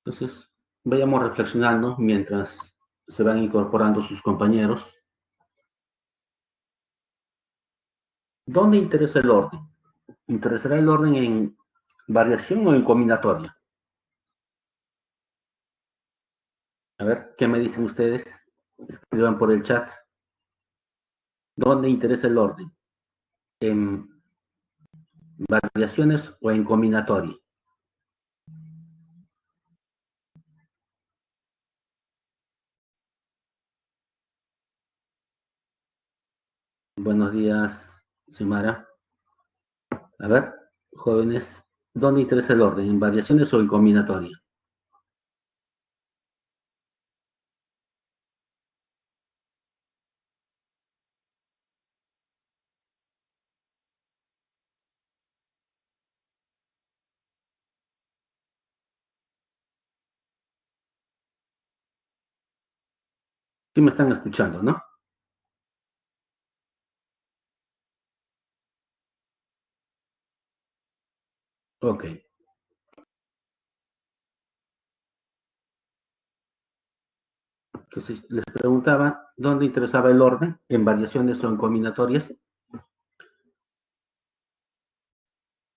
Entonces, vayamos reflexionando mientras se van incorporando sus compañeros. ¿Dónde interesa el orden? ¿Interesará el orden en variación o en combinatoria? A ver, ¿qué me dicen ustedes? Escriban por el chat. ¿Dónde interesa el orden? ¿En variaciones o en combinatoria? Buenos días, Simara. A ver, jóvenes, ¿dónde interesa el orden? ¿En variaciones o en combinatoria? Sí me están escuchando, ¿no? Ok. Entonces, les preguntaba, ¿dónde interesaba el orden? ¿En variaciones o en combinatorias?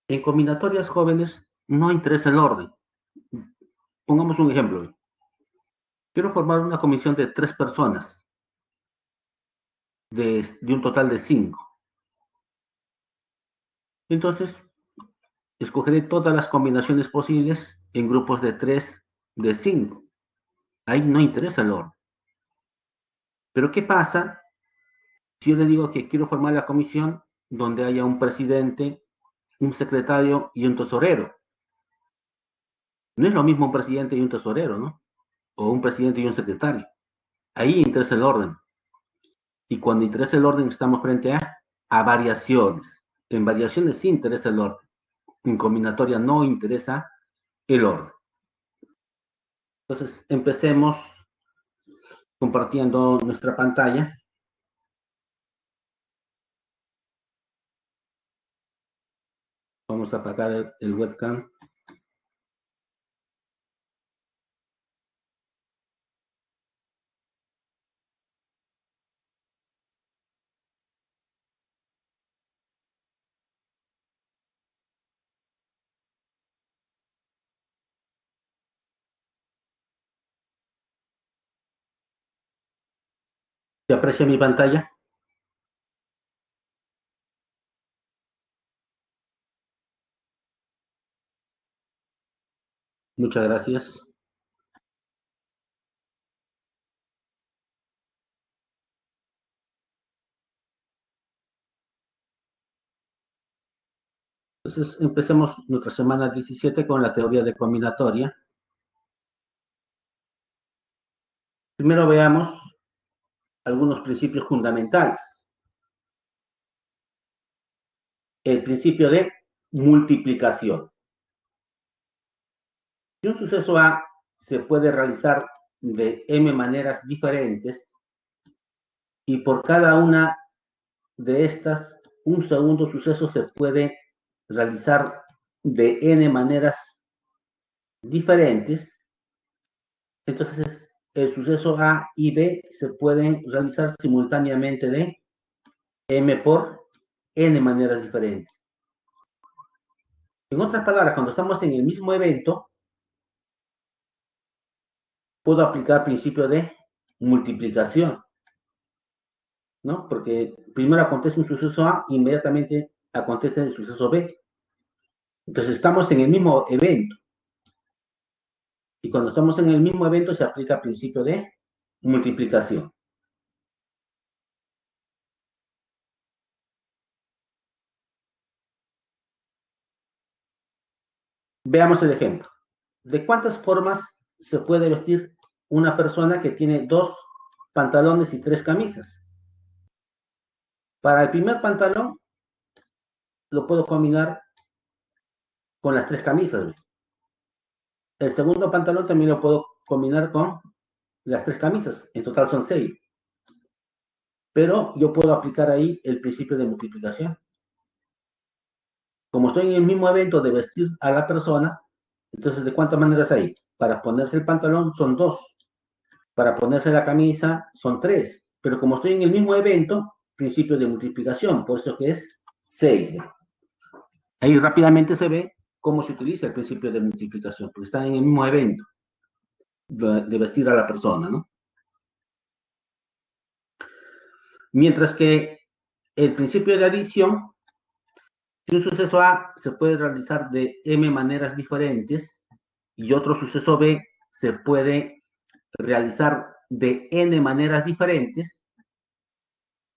En combinatorias jóvenes no interesa el orden. Pongamos un ejemplo. Quiero formar una comisión de 3 personas, de un total de 5. Entonces, escogeré todas las combinaciones posibles en grupos de 3, de 5. Ahí no interesa el orden. Pero ¿qué pasa si yo le digo que quiero formar la comisión donde haya un presidente, un secretario y un tesorero? No es lo mismo un presidente y un tesorero, ¿no? O un presidente y un secretario. Ahí interesa el orden. Y cuando interesa el orden estamos frente a variaciones. En variaciones sí interesa el orden. En combinatoria no interesa el orden. Entonces empecemos compartiendo nuestra pantalla. Vamos a apagar el webcam. ¿Se aprecia mi pantalla? Muchas gracias. Entonces empecemos nuestra semana 17 con la teoría de combinatoria. Primero veamos algunos principios fundamentales. El principio de multiplicación. Si un suceso A se puede realizar de m maneras diferentes y por cada una de estas, un segundo suceso se puede realizar de n maneras diferentes, entonces el suceso A y B se pueden realizar simultáneamente de m por n maneras diferentes. En otras palabras, cuando estamos en el mismo evento, puedo aplicar principio de multiplicación, ¿no? Porque primero acontece un suceso A, inmediatamente acontece el suceso B. Entonces estamos en el mismo evento. Y cuando estamos en el mismo evento se aplica el principio de multiplicación. Veamos el ejemplo. ¿De cuántas formas se puede vestir una persona que tiene 2 pantalones y 3 camisas? Para el primer pantalón lo puedo combinar con las 3 camisas. El segundo pantalón también lo puedo combinar con las 3 camisas. En total son 6. Pero yo puedo aplicar ahí el principio de multiplicación. Como estoy en el mismo evento de vestir a la persona, Entonces, ¿de cuántas maneras hay? Para ponerse el pantalón son dos. Para ponerse la camisa son tres. Pero como estoy en el mismo evento, principio de multiplicación, por eso que es 6. Ahí rápidamente se ve cómo se utiliza el principio de multiplicación, porque están en el mismo evento de vestir a la persona, ¿no? Mientras que el principio de adición, si un suceso A se puede realizar de m maneras diferentes y otro suceso B se puede realizar de n maneras diferentes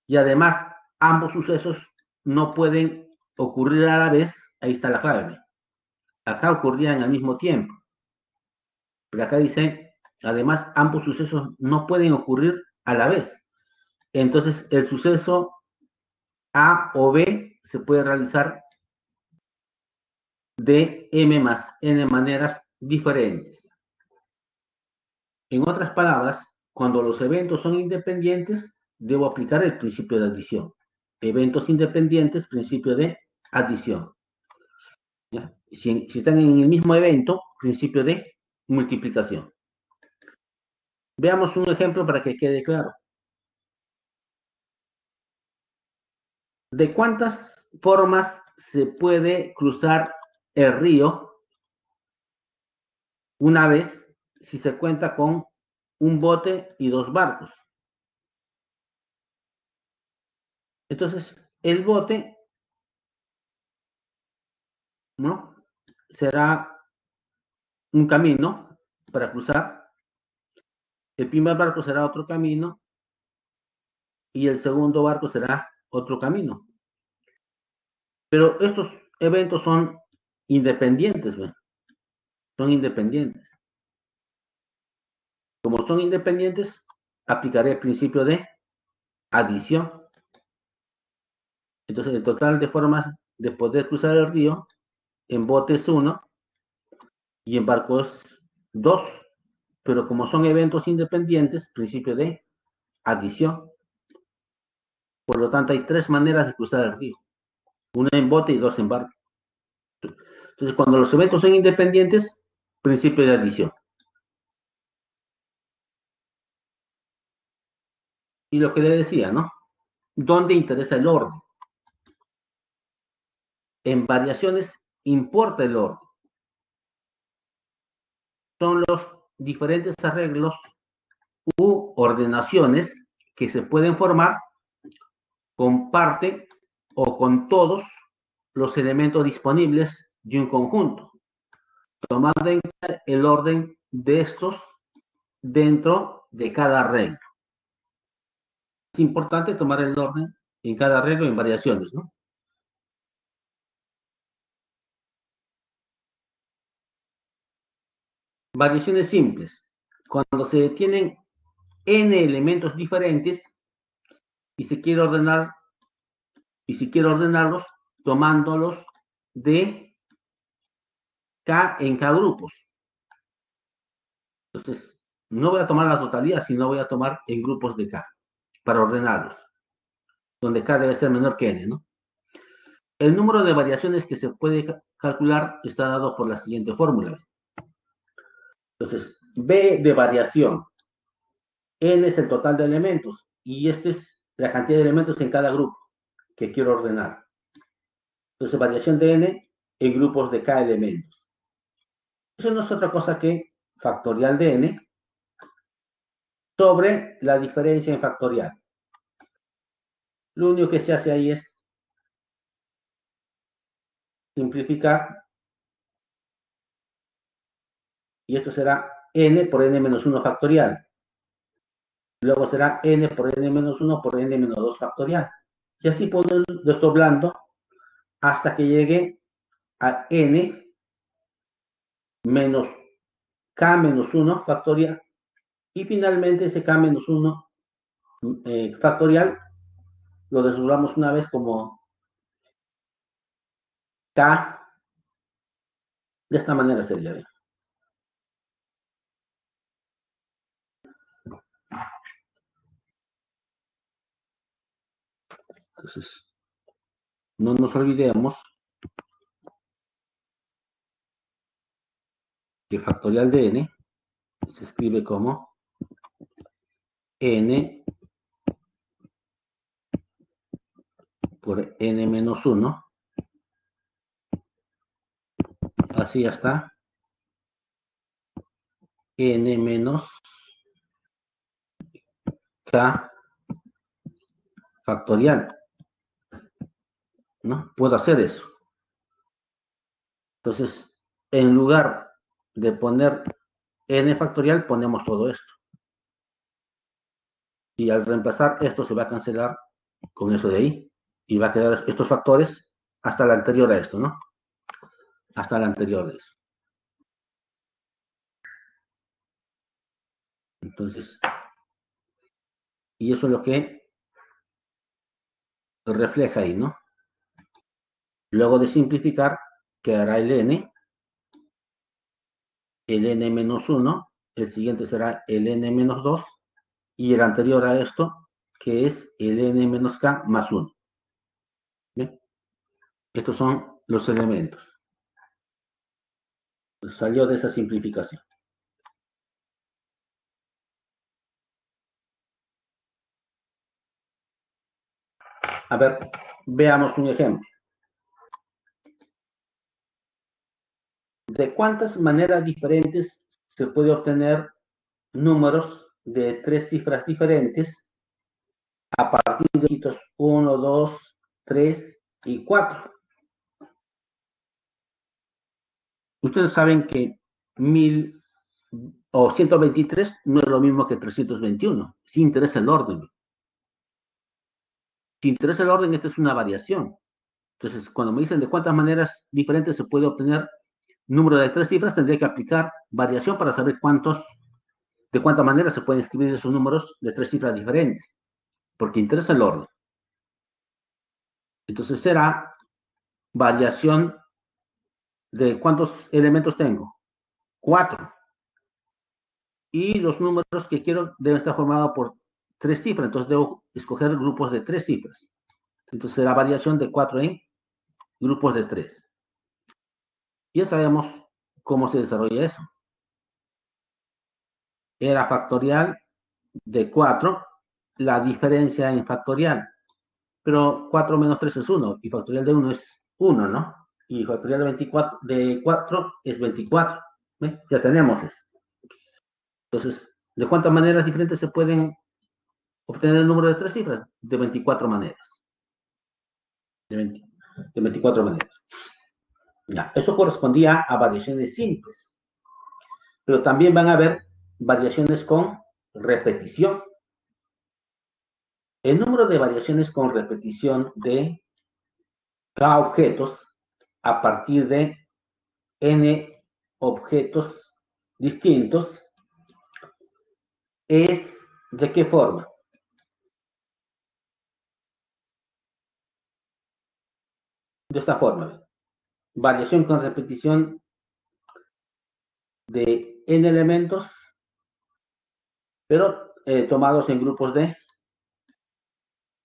y además ambos sucesos no pueden ocurrir a la vez, ahí está la clave. Acá ocurrían al mismo tiempo, pero acá dice, además ambos sucesos no pueden ocurrir a la vez. Entonces el suceso A o B se puede realizar de m más n maneras diferentes. En otras palabras, cuando los eventos son independientes, debo aplicar el principio de adición. Eventos independientes, principio de adición. Si están en el mismo evento, principio de multiplicación. Veamos un ejemplo para que quede claro. ¿De cuántas formas se puede cruzar el río una vez si se cuenta con un bote y dos barcos? Entonces, el bote, ¿no? Será un camino para cruzar, el primer barco será otro camino y el segundo barco será otro camino. Pero estos eventos son independientes, ¿ve? Son independientes. Como son independientes, aplicaré el principio de adición. Entonces, el total de formas de poder cruzar el río en bote es 1 y en barco es 2. Pero como son eventos independientes, principio de adición. Por lo tanto, hay tres maneras de cruzar el río. Una en bote y dos en barco. Entonces, cuando los eventos son independientes, principio de adición. Y lo que le decía, ¿no? ¿Dónde interesa el orden? En variaciones importa el orden. Son los diferentes arreglos u ordenaciones que se pueden formar con parte o con todos los elementos disponibles de un conjunto, tomando en cuenta el orden de estos dentro de cada arreglo. Es importante tomar el orden en cada arreglo en variaciones, ¿no? Variaciones simples. Cuando se tienen n elementos diferentes y se quiere ordenar y si quiero ordenarlos tomándolos de K en K grupos. Entonces, no voy a tomar la totalidad, sino voy a tomar en grupos de K para ordenarlos, donde K debe ser menor que N, ¿no? El número de variaciones que se puede calcular está dado por la siguiente fórmula. Entonces, B de variación, N es el total de elementos y esta es la cantidad de elementos en cada grupo que quiero ordenar. Entonces, variación de N en grupos de K elementos. Eso no es otra cosa que factorial de N sobre la diferencia en factorial. Lo único que se hace ahí es simplificar y esto será n por n menos 1 factorial. Luego será n por n menos 1 por n menos 2 factorial. Y así puedo ir desdoblando hasta que llegue a n menos k menos 1 factorial. Y finalmente ese k menos 1 factorial lo desdoblamos una vez como k. De esta manera sería. Entonces, no nos olvidemos que factorial de n se escribe como n por n menos 1, así hasta n menos k factorial, ¿no? Puedo hacer eso. Entonces, en lugar de poner n factorial, ponemos todo esto. Y al reemplazar esto se va a cancelar con eso de ahí. Y va a quedar estos factores hasta la anterior a esto, ¿no? Hasta la anterior de eso. Entonces, y eso es lo que refleja ahí, ¿no? Luego de simplificar, quedará el n menos 1, el siguiente será el n menos 2, y el anterior a esto, que es el n menos k más 1. ¿Bien? Estos son los elementos. Salió de esa simplificación. A ver, veamos un ejemplo. ¿De cuántas maneras diferentes se puede obtener números de 3 cifras diferentes a partir de dígitos 1, 2, 3 y 4? Ustedes saben que 1000 o 123 no es lo mismo que 321. Si interesa el orden. Si interesa el orden, esta es una variación. Entonces, cuando me dicen de cuántas maneras diferentes se puede obtener número de 3 cifras, tendría que aplicar variación para saber de cuántas maneras se pueden escribir esos números de 3 cifras diferentes, porque interesa el orden. Entonces será variación de cuántos elementos tengo. 4. Y los números que quiero deben estar formados por 3 cifras, entonces debo escoger grupos de 3 cifras. Entonces será variación de 4 en grupos de 3. Ya sabemos cómo se desarrolla eso. Era factorial de 4, la diferencia en factorial. Pero 4 menos 3 es 1, y factorial de 1 es 1, ¿no? Y factorial de 4 es 24. ¿Ve? Ya tenemos eso. Entonces, ¿de cuántas maneras diferentes se pueden obtener el número de 3 cifras? De 24 maneras. De 24 maneras. Ya, eso correspondía a variaciones simples. Pero también van a haber variaciones con repetición. El número de variaciones con repetición de k objetos a partir de n objetos distintos es ¿de qué forma? De esta forma. Variación con repetición de n elementos, pero tomados en grupos de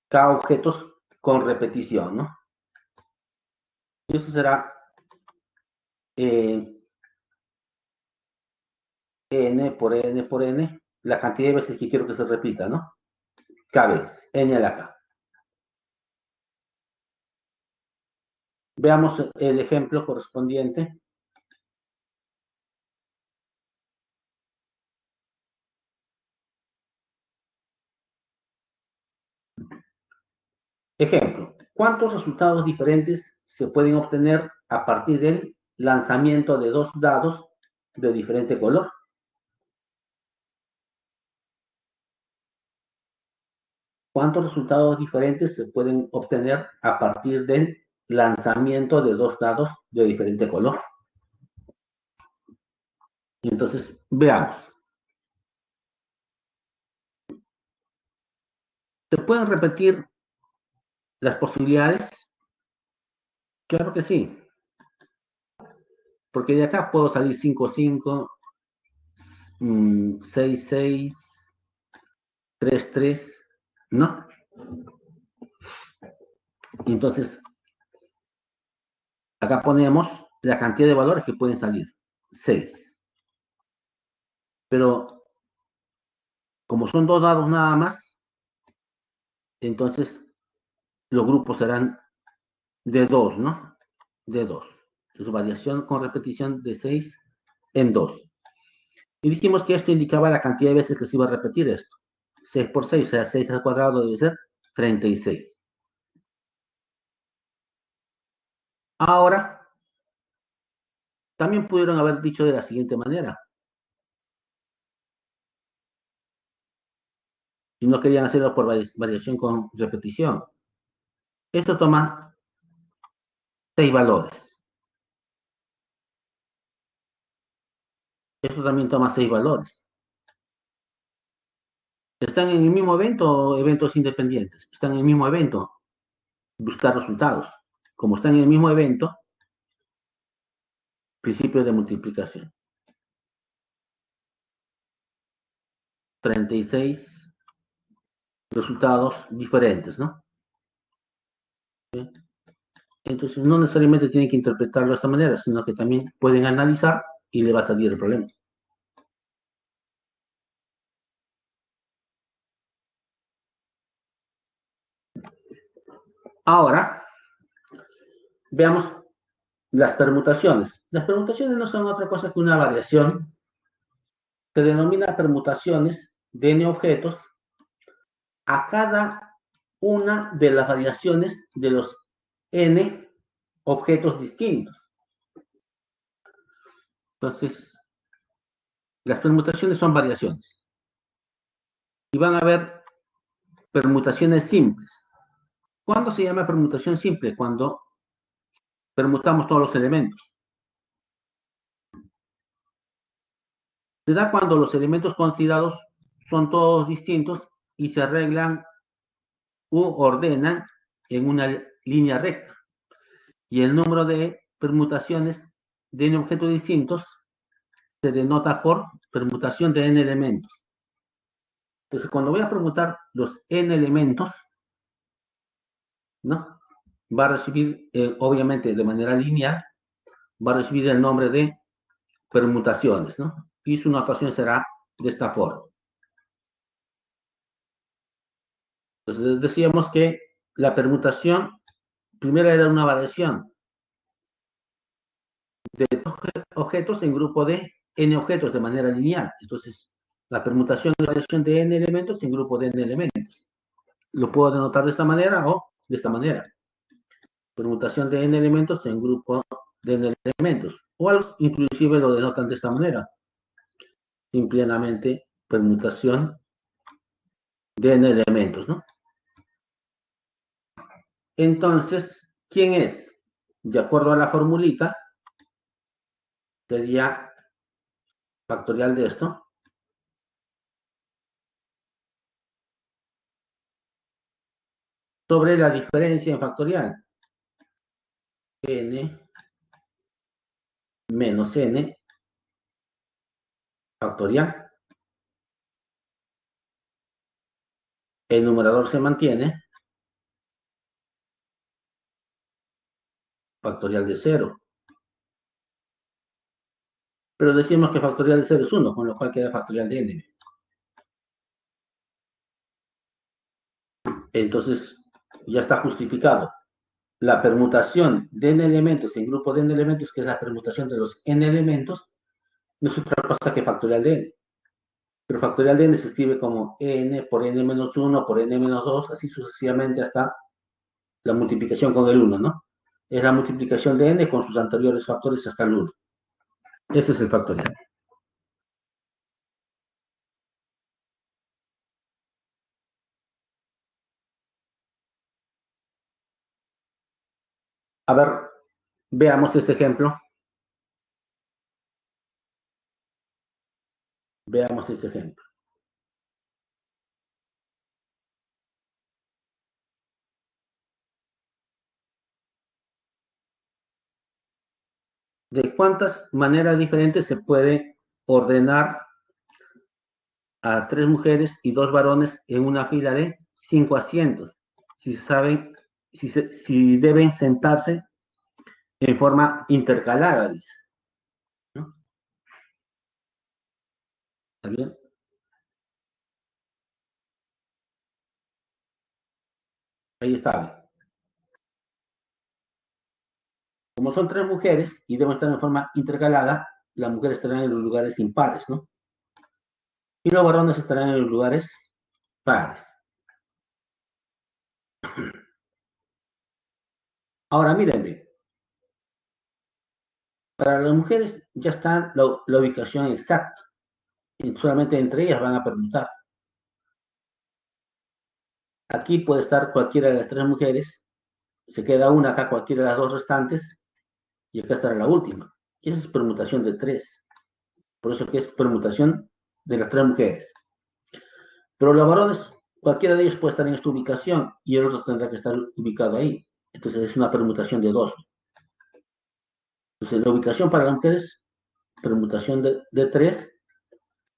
k objetos con repetición, ¿no? Y eso será n por n por n, la cantidad de veces que quiero que se repita, ¿no? K veces, n a la k. Veamos el ejemplo correspondiente. Ejemplo, ¿cuántos resultados diferentes se pueden obtener a partir del lanzamiento de 2 dados de diferente color? ¿Cuántos resultados diferentes se pueden obtener a partir del lanzamiento de 2 dados de diferente color? Entonces, veamos. ¿Se pueden repetir las posibilidades? Claro que sí, porque de acá puedo salir 5, 5, 6, 6, 3, 3, ¿no? Entonces, acá ponemos la cantidad de valores que pueden salir. 6. Pero como son dos dados nada más, entonces los grupos serán de 2, ¿no? De 2. Entonces, variación con repetición de 6 en 2. Y dijimos que esto indicaba la cantidad de veces que se iba a repetir esto. 6 por 6, o sea, 6 al cuadrado debe ser 36. Ahora, también pudieron haber dicho de la siguiente manera. Si no querían hacerlo por variación con repetición. Esto toma 6 valores. Esto también toma 6 valores. ¿Están en el mismo evento o eventos independientes? Están en el mismo evento. Buscar resultados. Como están en el mismo evento, principio de multiplicación. 36 resultados diferentes, ¿no? ¿Sí? Entonces, no necesariamente tienen que interpretarlo de esta manera, sino que también pueden analizar y le va a salir el problema. Ahora, veamos las permutaciones. Las permutaciones no son otra cosa que una variación. Se denomina permutaciones de n objetos a cada una de las variaciones de los n objetos distintos. Entonces, las permutaciones son variaciones. Y van a haber permutaciones simples. ¿Cuándo se llama permutación simple? Cuando permutamos todos los elementos. Se da cuando los elementos considerados son todos distintos y se arreglan u ordenan en una línea recta. Y el número de permutaciones de n objetos distintos se denota por permutación de n elementos. Entonces, cuando voy a permutar los n elementos, ¿no? Va a recibir, obviamente, de manera lineal, va a recibir el nombre de permutaciones, ¿no? Y su notación será de esta forma. Entonces, decíamos que la permutación primero era una variación de objetos en grupo de n objetos de manera lineal. Entonces, la permutación es la variación de n elementos en grupo de n elementos. Lo puedo denotar de esta manera o de esta manera. Permutación de n elementos en grupo de n elementos. O algunos inclusive lo denotan de esta manera. Simplemente permutación de n elementos, ¿no? Entonces, ¿quién es? De acuerdo a la formulita, sería factorial de esto sobre la diferencia en factorial. N menos n factorial. El numerador se mantiene. Factorial de 0. Pero decimos que factorial de 0 es 1, con lo cual queda factorial de n. Entonces, ya está justificado. La permutación de n elementos en grupo de n elementos, que es la permutación de los n elementos, no es otra cosa que factorial de n. Pero factorial de n se escribe como n por n menos 1 por n menos 2, así sucesivamente hasta la multiplicación con el 1, ¿no? Es la multiplicación de n con sus anteriores factores hasta el 1. Ese es el factorial. A ver, veamos ese ejemplo. Veamos ese ejemplo. ¿De cuántas maneras diferentes se puede ordenar a 3 mujeres y 2 varones en una fila de 5 asientos? Si saben, si deben sentarse en forma intercalada, dice, ¿no? ¿Está bien? Ahí está. Como son tres mujeres y deben estar en forma intercalada, las mujeres estarán en los lugares impares, ¿no? Y los varones estarán en los lugares pares. Ahora, miren bien, para las mujeres ya está la ubicación exacta. Y solamente entre ellas van a permutar. Aquí puede estar cualquiera de las tres mujeres, se queda una acá, cualquiera de las dos restantes, y acá estará la última. Y esa es permutación de tres. Por eso que es permutación de las tres mujeres. Pero los varones, cualquiera de ellos puede estar en esta ubicación y el otro tendrá que estar ubicado ahí. Entonces es una permutación de dos. Entonces la ubicación para las mujeres, permutación de tres,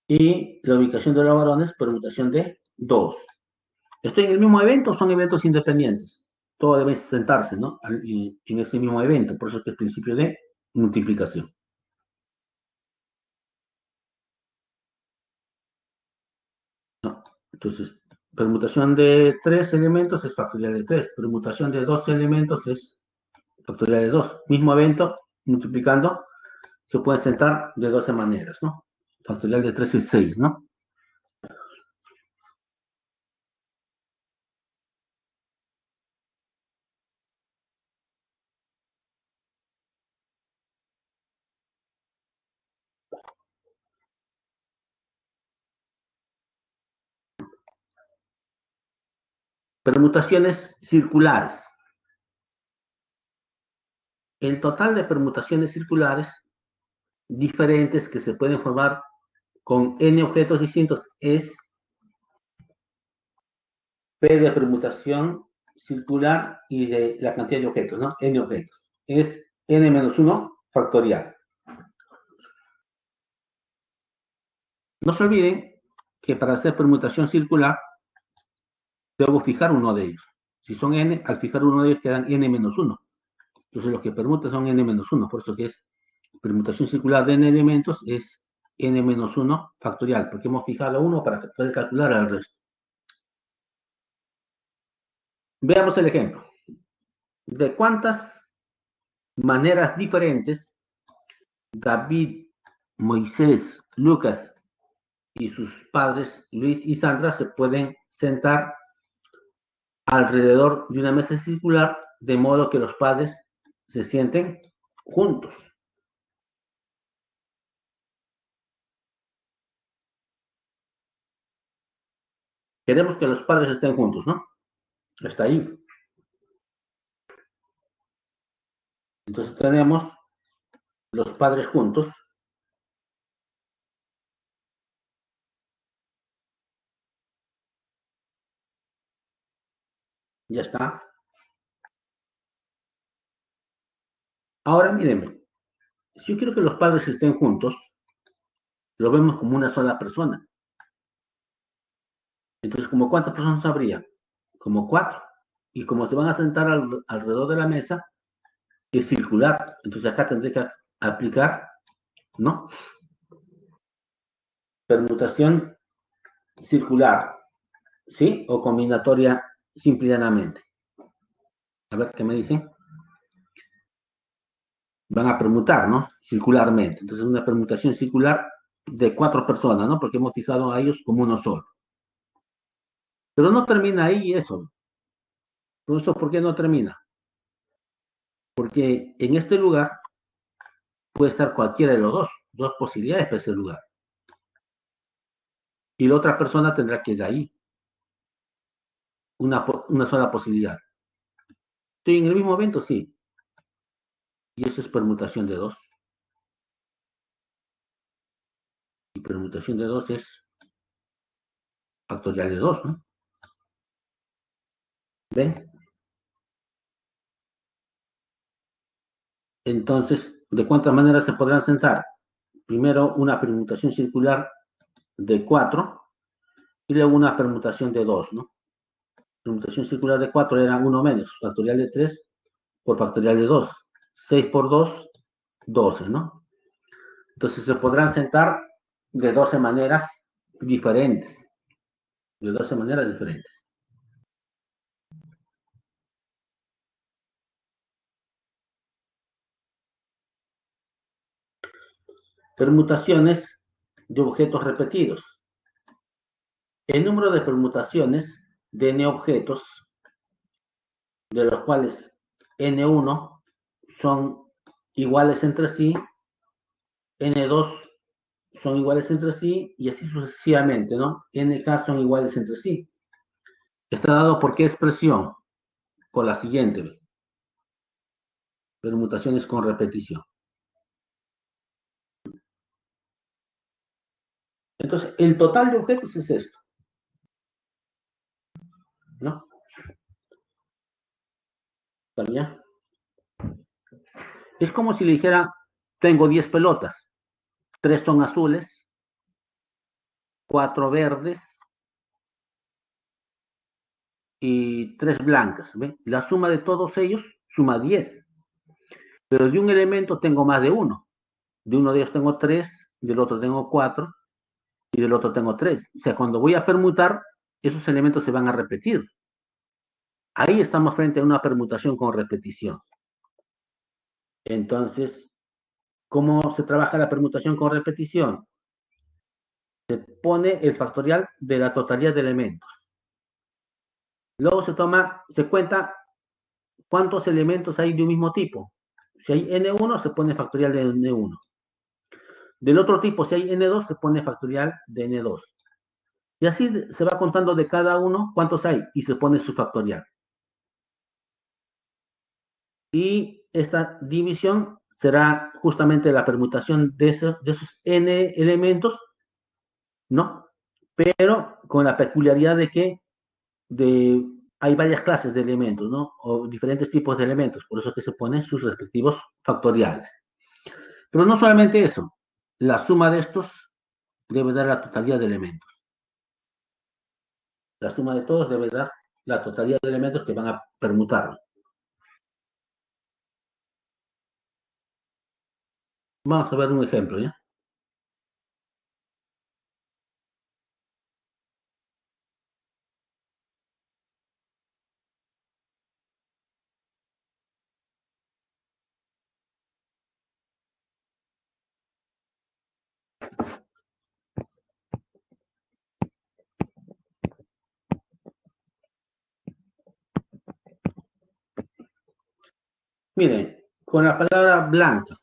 y la ubicación de los varones, permutación de dos. ¿Estoy en el mismo evento o son eventos independientes? Todo debe sentarse, ¿no? En ese mismo evento. Por eso es que el principio de multiplicación. ¿No? Entonces, permutación de tres elementos es factorial de tres. Permutación de dos elementos es factorial de dos. Mismo evento, multiplicando, se puede sentar de 12 maneras, ¿no? Factorial de 3 es 6, ¿no? Permutaciones circulares. El total de permutaciones circulares diferentes que se pueden formar con n objetos distintos es P de permutación circular y de la cantidad de objetos, ¿no? N objetos. Es n menos 1 factorial. No se olviden que para hacer permutación circular debo fijar uno de ellos. Si son n, al fijar uno de ellos quedan n menos 1. Entonces los que permutan son n menos 1. Por eso que es permutación circular de n elementos es n menos 1 factorial, porque hemos fijado uno para poder calcular el resto. Veamos el ejemplo. ¿De cuántas maneras diferentes David, Moisés, Lucas y sus padres, Luis y Sandra, se pueden sentar alrededor de una mesa circular de modo que los padres se sienten juntos? Queremos que los padres estén juntos, ¿no? Está ahí. Entonces tenemos los padres juntos. Ya está. Ahora mírenme. Si yo quiero que los padres estén juntos, lo vemos como una sola persona. Entonces, ¿como cuántas personas habría? Como cuatro. Y como se van a sentar alrededor de la mesa, es circular. Entonces acá tendré que aplicar, ¿no? Permutación circular, ¿sí? O combinatoria simple. A ver qué me dicen. Van a permutar, ¿no? Circularmente. Entonces, una permutación circular de cuatro personas, ¿no? Porque hemos fijado a ellos como uno solo. Pero no termina ahí eso. ¿Por eso por qué no termina? Porque en este lugar puede estar cualquiera de los dos posibilidades para ese lugar. Y la otra persona tendrá que ir ahí, una sola posibilidad. ¿Estoy en el mismo evento? Sí. Y eso es permutación de dos. Y permutación de dos es factorial de dos, ¿no? ¿Ven? Entonces, ¿de cuántas maneras se podrán sentar? Primero una permutación circular de 4 y luego una permutación de 2, ¿no? Permutación circular de 4 era uno menos, factorial de 3 por factorial de 2. 6 por 2, 12, ¿no? Entonces se podrán sentar de 12 maneras diferentes, de 12 maneras diferentes. Permutaciones de objetos repetidos. El número de permutaciones de n objetos, de los cuales n1 son iguales entre sí, n2 son iguales entre sí, y así sucesivamente, ¿no? nk son iguales entre sí. Está dado por qué expresión? Por la siguiente, permutaciones con repetición. Entonces, el total de objetos es esto, ¿no? ¿También? Es como si le dijera, tengo 10 pelotas, 3 son azules, 4 verdes y 3 blancas, ¿ve? La suma de todos ellos suma 10, pero de un elemento tengo más de uno. De uno de ellos tengo 3, del otro tengo 4 y del otro tengo 3. O sea, cuando voy a permutar, esos elementos se van a repetir. Ahí estamos frente a una permutación con repetición. Entonces, ¿cómo se trabaja la permutación con repetición? Se pone el factorial de la totalidad de elementos. Luego se cuenta cuántos elementos hay de un mismo tipo. Si hay n1, se pone factorial de n1. Del otro tipo, si hay n2, se pone factorial de n2. Y así se va contando de cada uno cuántos hay y se pone su factorial. Y esta división será justamente la permutación de esos n elementos, ¿no? Pero con la peculiaridad de que hay varias clases de elementos, ¿no? O diferentes tipos de elementos, por eso es que se ponen sus respectivos factoriales. Pero no solamente eso, la suma de estos debe dar la totalidad de elementos. La suma de todos debe dar la totalidad de elementos que van a permutar. Vamos a ver un ejemplo, ¿ya? Miren, con la palabra blanca,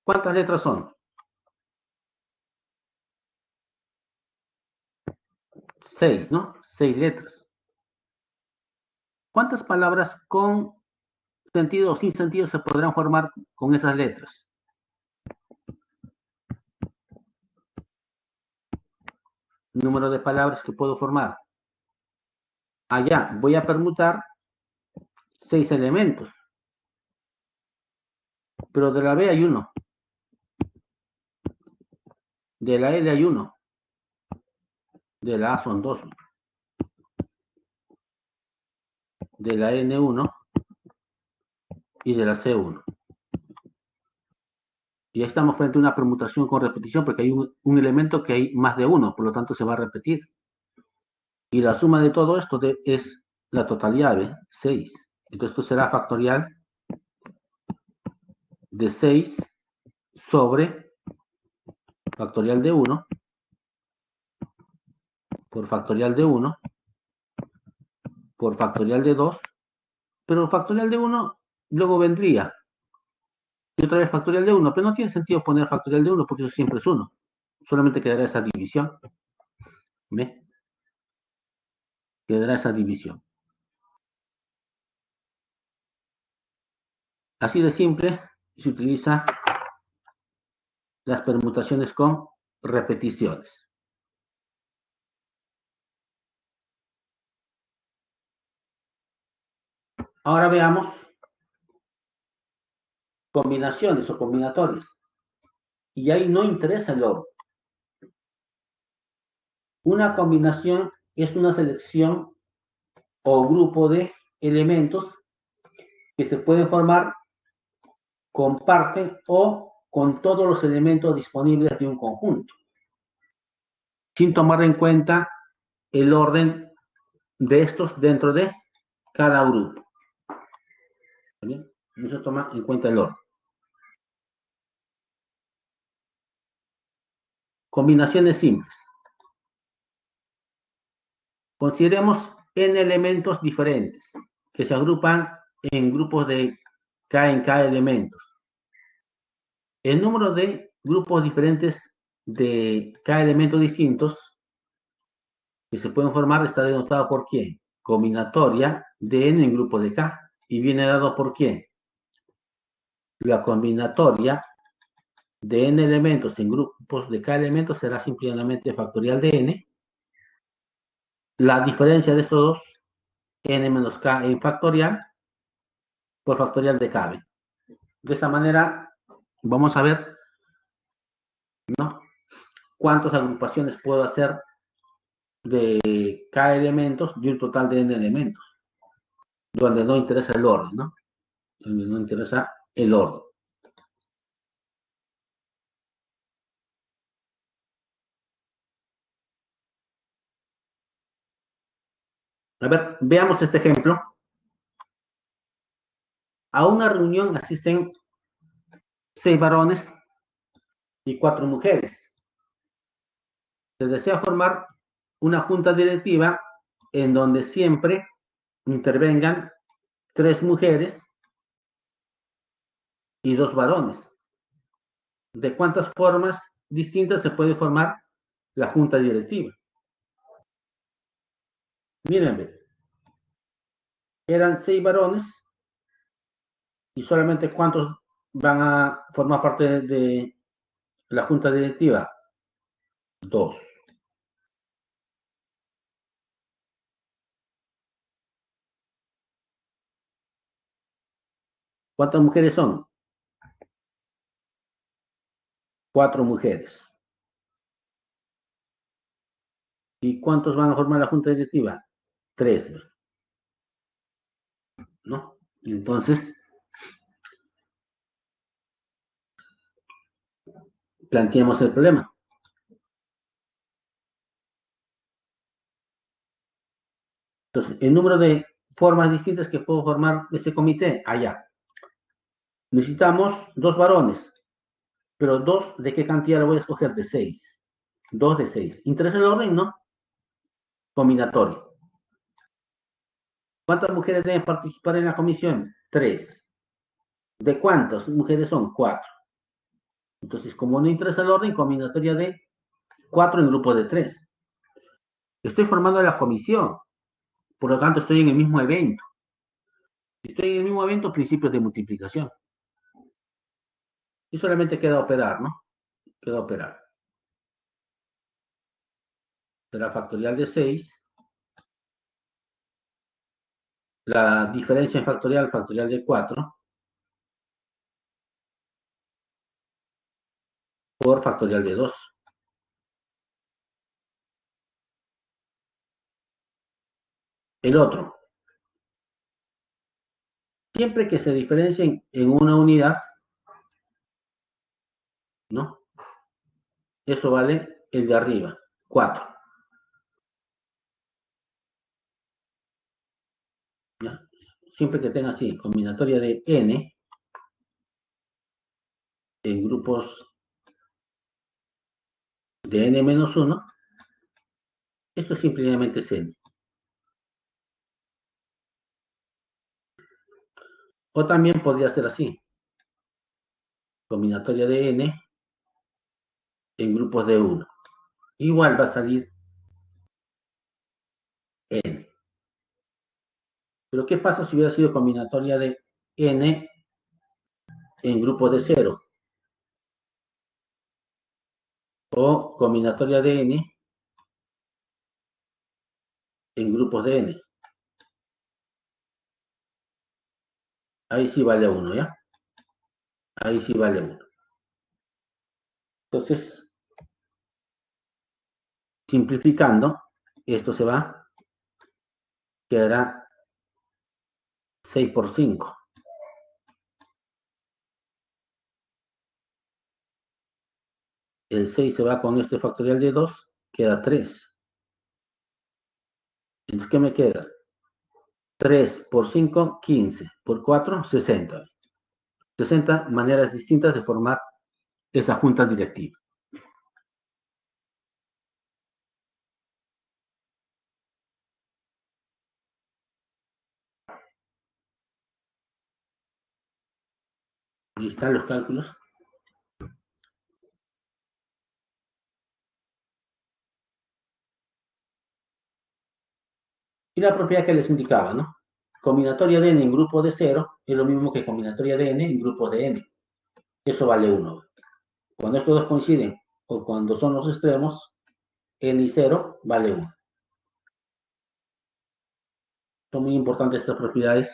¿cuántas letras son? 6, ¿no? 6 letras. ¿Cuántas palabras con sentido o sin sentido se podrán formar con esas letras? Número de palabras que puedo formar. Allá voy a permutar 6 elementos, pero de la B hay uno, de la L hay uno, de la A son 2, de la N 1 y de la C 1. Y ahí estamos frente a una permutación con repetición porque hay un elemento que hay más de uno, por lo tanto se va a repetir. Y la suma de todo esto es la totalidad, ¿ve? 6. Entonces esto será factorial de 6 sobre factorial de 1 por factorial de 1 por factorial de 2, pero factorial de 1 luego vendría y otra vez factorial de 1, pero no tiene sentido poner factorial de 1 porque eso siempre es 1. Solamente quedará esa división. ¿Ve? Quedará esa división. Así de simple se utiliza las permutaciones con repeticiones. Ahora veamos combinaciones o combinatorias. Y ahí no interesa el orden. Una combinación es una selección o grupo de elementos que se pueden formar con parte o con todos los elementos disponibles de un conjunto. sin tomar en cuenta el orden de estos dentro de cada grupo. ¿Está bien? No se toma en cuenta el orden. Combinaciones simples. Consideremos n elementos diferentes que se agrupan en grupos de k en k elementos. El número de grupos diferentes de k elementos distintos que se pueden formar está denotado por quién? Combinatoria de n en grupos de k. ¿Y viene dado por quién? La combinatoria de n elementos en grupos de k elementos será simplemente factorial de n. La diferencia de estos dos, n menos k en factorial, por factorial de k. De esa manera, vamos a ver, ¿no? ¿Cuántas agrupaciones puedo hacer de k elementos de un total de n elementos? Donde no interesa el orden, ¿no? Donde no interesa el orden. A ver, veamos este ejemplo. A una reunión asisten 6 varones y 4 mujeres. Se desea formar una junta directiva en donde siempre intervengan 3 mujeres y 2 varones. ¿De cuántas formas distintas se puede formar la junta directiva? Miren, eran 6 varones y solamente ¿cuántos van a formar parte de la junta directiva? 2. ¿Cuántas mujeres son? 4 mujeres. ¿Y cuántos van a formar la junta directiva? 3, ¿no? Entonces, planteemos el problema. Entonces, el número de formas distintas que puedo formar ese comité, allá. Necesitamos 2 varones, pero 2, ¿de qué cantidad lo voy a escoger? De 6. 2 de 6. ¿Interesa el orden? No. Combinatorio. ¿Cuántas mujeres deben participar en la comisión? 3. ¿De cuántas mujeres son? 4. Entonces, como no interesa el orden, combinatoria de 4 en grupo de 3. Estoy formando la comisión, por lo tanto estoy en el mismo evento. Si estoy en el mismo evento, principios de multiplicación. Y solamente queda operar, ¿no? Queda operar. Será factorial de 6. La diferencia en factorial de 4, por factorial de 2. El otro, siempre que se diferencien en una unidad, ¿no? Eso vale el de arriba, 4. ¿Ya? Siempre que tenga así, combinatoria de n en grupos de n menos 1, esto simplemente es n. O también podría ser así, combinatoria de n en grupos de 1. Igual va a salir n. Pero ¿qué pasa si hubiera sido combinatoria de n en grupos de 0? O combinatoria de n en grupos de n. Ahí sí vale 1, ¿ya? Ahí sí vale 1. Entonces, simplificando, esto se va, quedará 6 por 5. El 6 se va con este factorial de 2, queda 3. Entonces, ¿qué me queda? 3 por 5, 15. Por 4, 60. 60 maneras distintas de formar esa junta directiva. Ahí están los cálculos. Y la propiedad que les indicaba, ¿no? Combinatoria de n en grupo de 0 es lo mismo que combinatoria de n en grupos de n. Eso vale 1. Cuando estos dos coinciden o cuando son los extremos, n y 0 vale 1. Son muy importantes estas propiedades.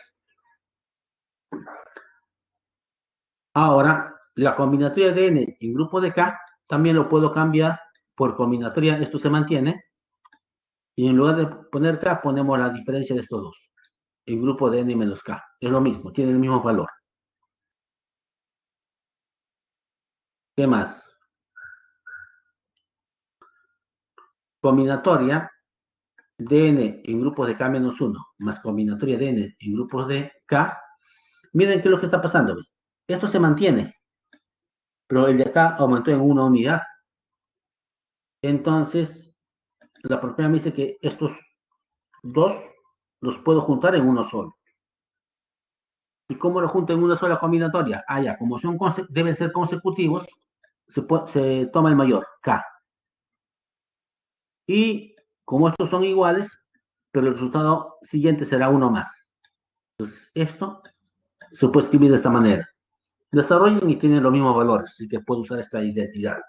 Ahora, la combinatoria de n en grupo de k también lo puedo cambiar por combinatoria, esto se mantiene, y en lugar de poner k ponemos la diferencia de estos dos, en grupo de n menos k. Es lo mismo, tiene el mismo valor. ¿Qué más? Combinatoria de n en grupos de k menos 1 más combinatoria de n en grupos de k. Miren qué es lo que está pasando. Esto se mantiene, pero el de acá aumentó en una unidad. Entonces, la propiedad me dice que estos dos los puedo juntar en uno solo. ¿Y cómo lo junto en una sola combinatoria? Ah, ya, como son deben ser consecutivos, se toma el mayor, k. Y como estos son iguales, pero el resultado siguiente será uno más. Entonces, esto se puede escribir de esta manera. Desarrollen y tienen los mismos valores, así que puedo usar esta identidad.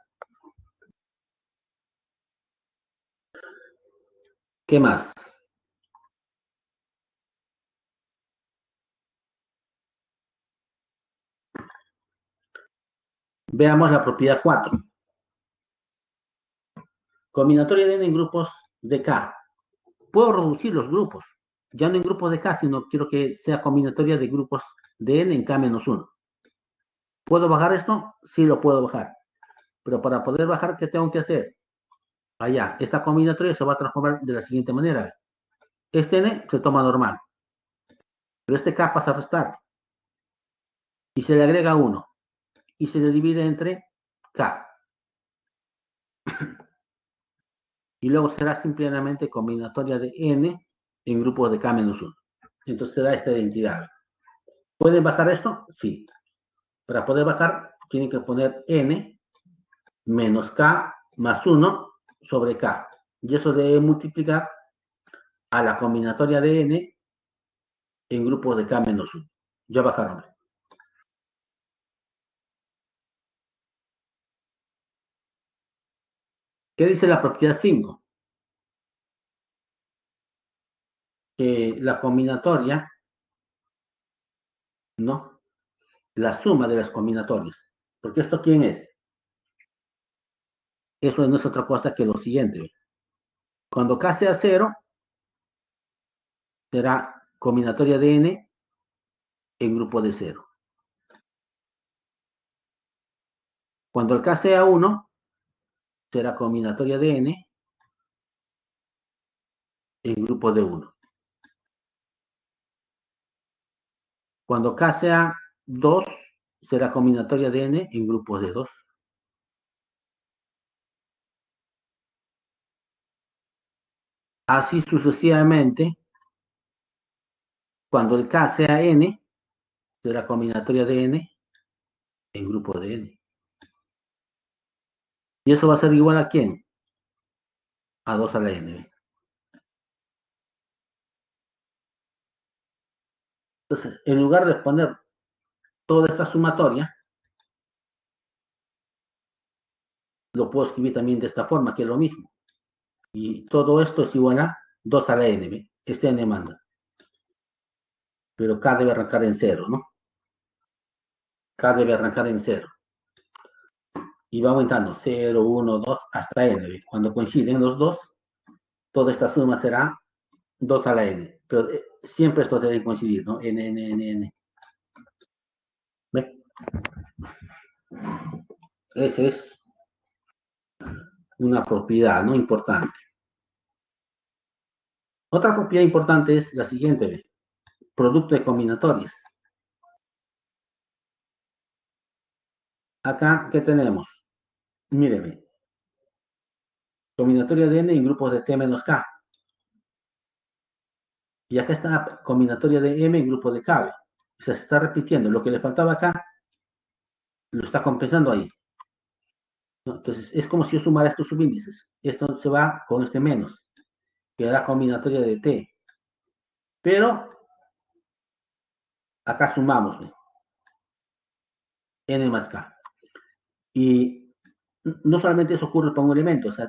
¿Qué más? Veamos la propiedad 4. Combinatoria de n en grupos de k. Puedo reducir los grupos. Ya no en grupos de k, sino quiero que sea combinatoria de grupos de n en k menos 1. ¿Puedo bajar esto? Sí lo puedo bajar. Pero para poder bajar, ¿qué tengo que hacer? Allá, esta combinatoria se va a transformar de la siguiente manera. Este n se toma normal. Pero este k pasa a restar. Y se le agrega 1. Y se le divide entre k. Y luego será simplemente combinatoria de n en grupos de k menos 1. Entonces se da esta identidad. ¿Pueden bajar esto? Sí. Para poder bajar, tienen que poner n menos k más 1 sobre k. Y eso debe multiplicar a la combinatoria de n en grupos de k menos 1. Ya bajaron. ¿Qué dice la propiedad 5? Que la combinatoria, ¿no? La suma de las combinatorias. Porque esto, ¿quién es? Eso no es otra cosa que lo siguiente. Cuando k sea 0, será combinatoria de n en grupo de 0. Cuando el k sea 1, será combinatoria de n en grupo de 1. Cuando k sea 2, será combinatoria de n en grupos de 2. Así sucesivamente, cuando el k sea n, será combinatoria de n en grupo de n. ¿Y eso va a ser igual a quién? A 2 a la n. Entonces, en lugar de poner toda esta sumatoria, lo puedo escribir también de esta forma, que es lo mismo. Y todo esto es igual a 2 a la n. ¿Ve? Este n manda. Pero k debe arrancar en 0, ¿no? K debe arrancar en 0. Y va aumentando 0, 1, 2, hasta n. ¿Ve? Cuando coinciden los dos, toda esta suma será 2 a la n. Pero siempre estos deben coincidir, ¿no? N, n, n, n. ¿Ve? Ese es una propiedad, ¿no? Importante. Otra propiedad importante es la siguiente, ¿ve? Producto de combinatorias. Acá, ¿qué tenemos? Míreme. Combinatoria de n en grupos de t menos k. Y acá está la combinatoria de m en grupo de k. ¿Ve? O sea, se está repitiendo. Lo que le faltaba acá, lo está compensando ahí, ¿no? Entonces, es como si yo sumara estos subíndices. Esto se va con este menos, que era combinatoria de t. Pero acá sumamos, ¿ve? N más k. Y no solamente eso ocurre para un elemento, o sea,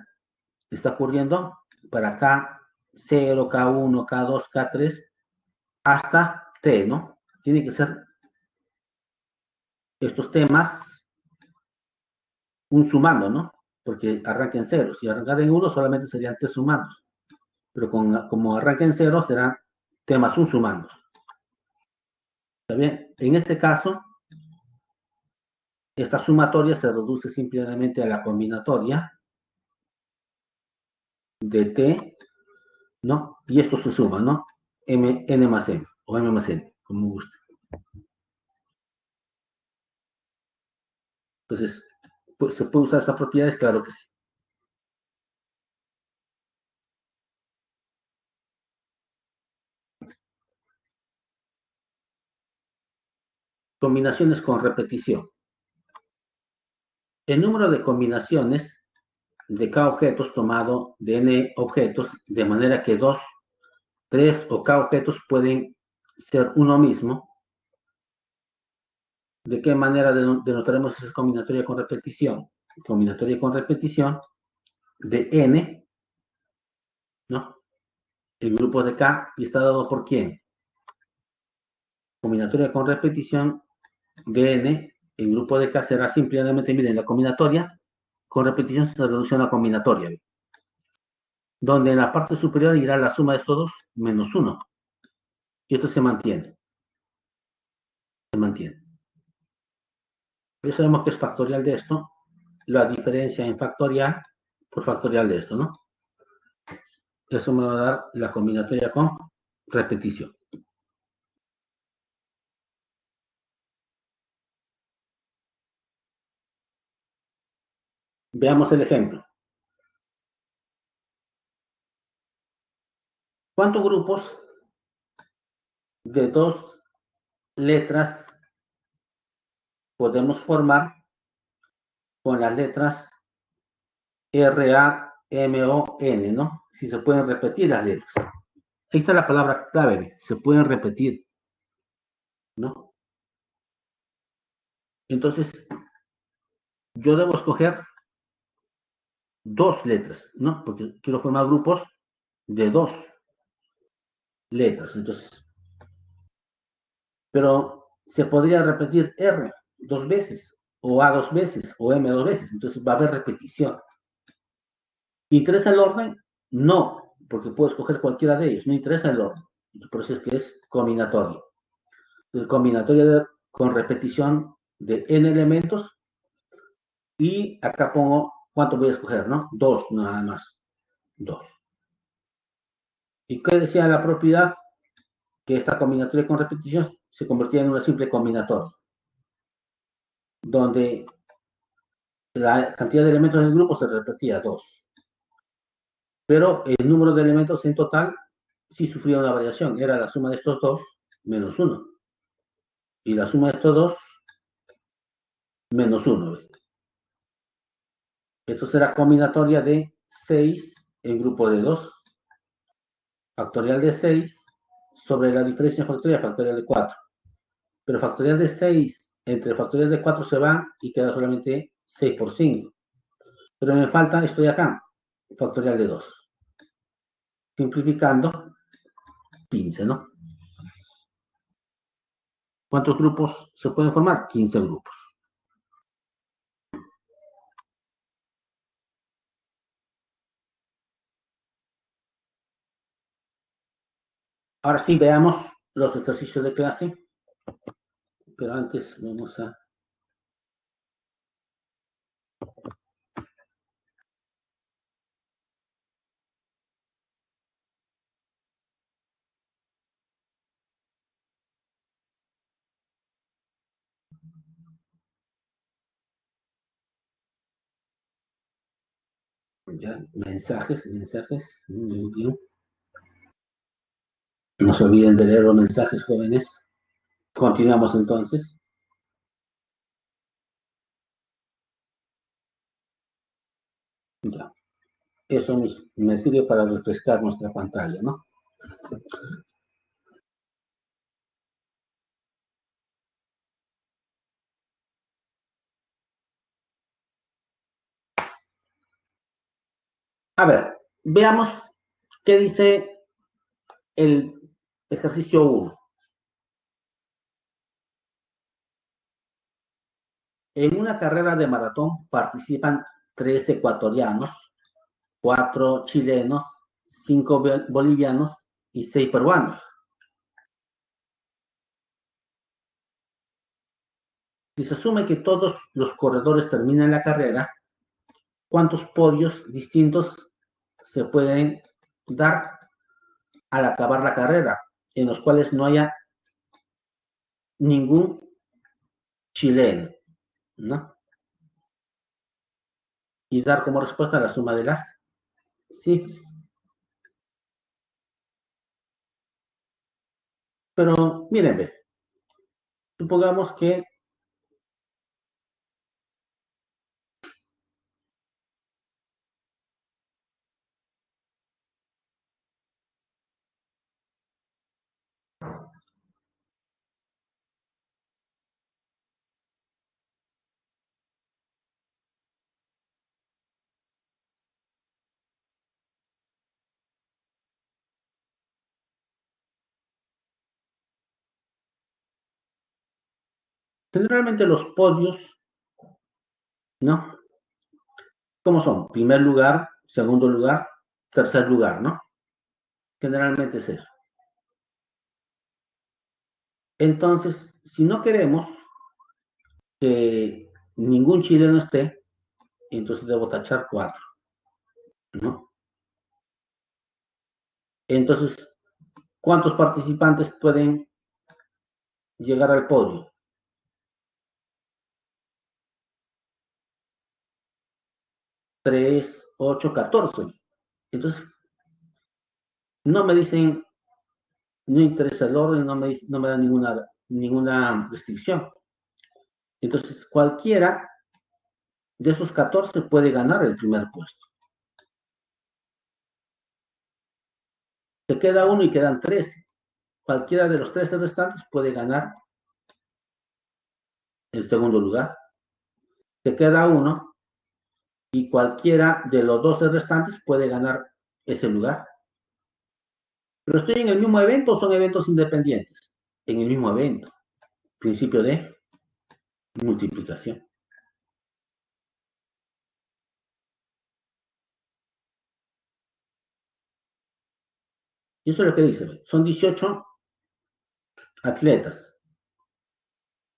está ocurriendo para K0, K1, K2, K3, hasta T, ¿no? Tiene que ser estos temas un sumando, ¿no? Porque arranca en cero. Si arrancara en uno, solamente serían T sumandos. Pero como arranca en cero, serán temas un sumandos. ¿Está bien? En este caso, esta sumatoria se reduce simplemente a la combinatoria de T, ¿no? Y esto se suma, ¿no? N más M, o M más N, como guste. Entonces, pues, ¿se puede usar estas propiedades? Claro que sí. Combinaciones con repetición. El número de combinaciones de K objetos tomado de N objetos, de manera que 2, 3 o K objetos pueden ser uno mismo. ¿De qué manera denotaremos esa combinatoria con repetición? Combinatoria con repetición de N, ¿no? El grupo de K, y está dado por quién. Combinatoria con repetición de N, el grupo de K será simplemente, miren, la combinatoria con repetición se reduce a una combinatoria, donde en la parte superior irá la suma de estos dos menos 1. Y esto se mantiene, se mantiene. Ya sabemos que es factorial de esto, la diferencia en factorial por factorial de esto, ¿no? Eso me va a dar la combinatoria con repetición. Veamos el ejemplo. ¿Cuántos grupos de dos letras podemos formar con las letras R, A, M, O, N, ¿no? Si se pueden repetir las letras. Ahí está la palabra clave, se pueden repetir, ¿no? Entonces, yo debo escoger dos letras, ¿no? Porque quiero formar grupos de dos letras. Entonces, pero se podría repetir R dos veces, o A dos veces, o M dos veces. Entonces va a haber repetición. ¿Interesa el orden? No, porque puedo escoger cualquiera de ellos. No interesa el orden. Por eso es que es combinatorio. El combinatorio con repetición de n elementos. Y acá pongo cuánto voy a escoger, ¿no? Dos, nada más. Dos. ¿Y qué decía la propiedad? Que esta combinatoria con repetición se convertía en una simple combinatoria, donde la cantidad de elementos del grupo se repetía dos. Pero el número de elementos en total sí sufría una variación. Era la suma de estos dos menos uno. Y la suma de estos dos menos uno. Esto será combinatoria de 6 en grupo de 2. Factorial de 6 sobre la diferencia factorial de 4. Pero factorial de 6 entre factorial de 4 se va y queda solamente 6 por 5. Pero me falta, estoy acá, factorial de 2. Simplificando, 15, ¿no? ¿Cuántos grupos se pueden formar? 15 grupos. Ahora sí, veamos los ejercicios de clase. Pero antes vamos a Ya, mensajes. No se olviden de leer los mensajes, jóvenes. Continuamos entonces. Ya. Eso me sirve para refrescar nuestra pantalla, ¿no? A ver, veamos qué dice el ejercicio 1. En una carrera de maratón participan 3 ecuatorianos, 4 chilenos, 5 bolivianos y 6 peruanos. Si se asume que todos los corredores terminan la carrera, ¿cuántos podios distintos se pueden dar al acabar la carrera, en los cuales no haya ningún chileno, ¿no? Y dar como respuesta la suma de las cifras. Pero miren, ve, supongamos que generalmente los podios, ¿no? ¿Cómo son? Primer lugar, segundo lugar, tercer lugar, ¿no? Generalmente es eso. Entonces, si no queremos que ningún chileno esté, entonces debo tachar 4, ¿no? Entonces, ¿cuántos participantes pueden llegar al podio? 3, 8, 14. Entonces, no me dicen, no interesa el orden, no me da ninguna restricción. Entonces, cualquiera de esos 14 puede ganar el primer puesto. Se queda uno y quedan 13. Cualquiera de los 13 restantes puede ganar el segundo lugar. Se queda uno y cualquiera de los 12 restantes puede ganar ese lugar. Pero estoy en el mismo evento o son eventos independientes. En el mismo evento. Principio de multiplicación. Y eso es lo que dice. Son 18 atletas.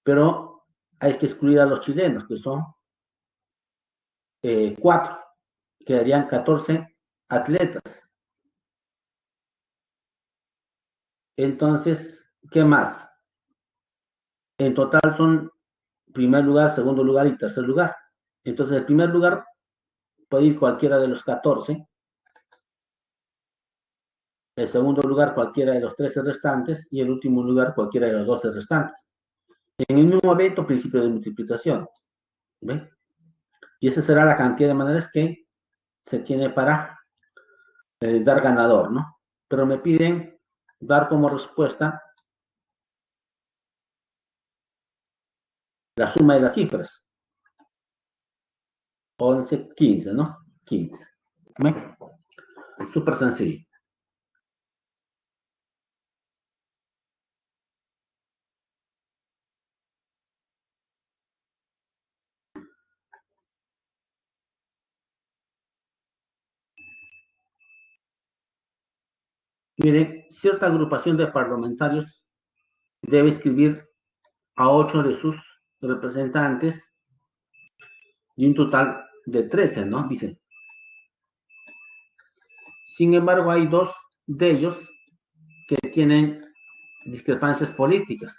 Pero hay que excluir a los chilenos, que son 4. Quedarían 14 atletas. Entonces, ¿qué más? En total son primer lugar, segundo lugar y tercer lugar. Entonces, el primer lugar puede ir cualquiera de los 14, el segundo lugar cualquiera de los 13 restantes y el último lugar cualquiera de los 12 restantes. En el mismo evento, principio de multiplicación. ¿Ve? Y esa será la cantidad de maneras que se tiene para dar ganador, ¿no? Pero me piden dar como respuesta la suma de las cifras. 11, 15, ¿no? 15. ¿Ve? Súper sencillo. Mire, cierta agrupación de parlamentarios debe escribir a 8 de sus representantes y un total de 13, ¿no? Dicen. Sin embargo, hay 2 de ellos que tienen discrepancias políticas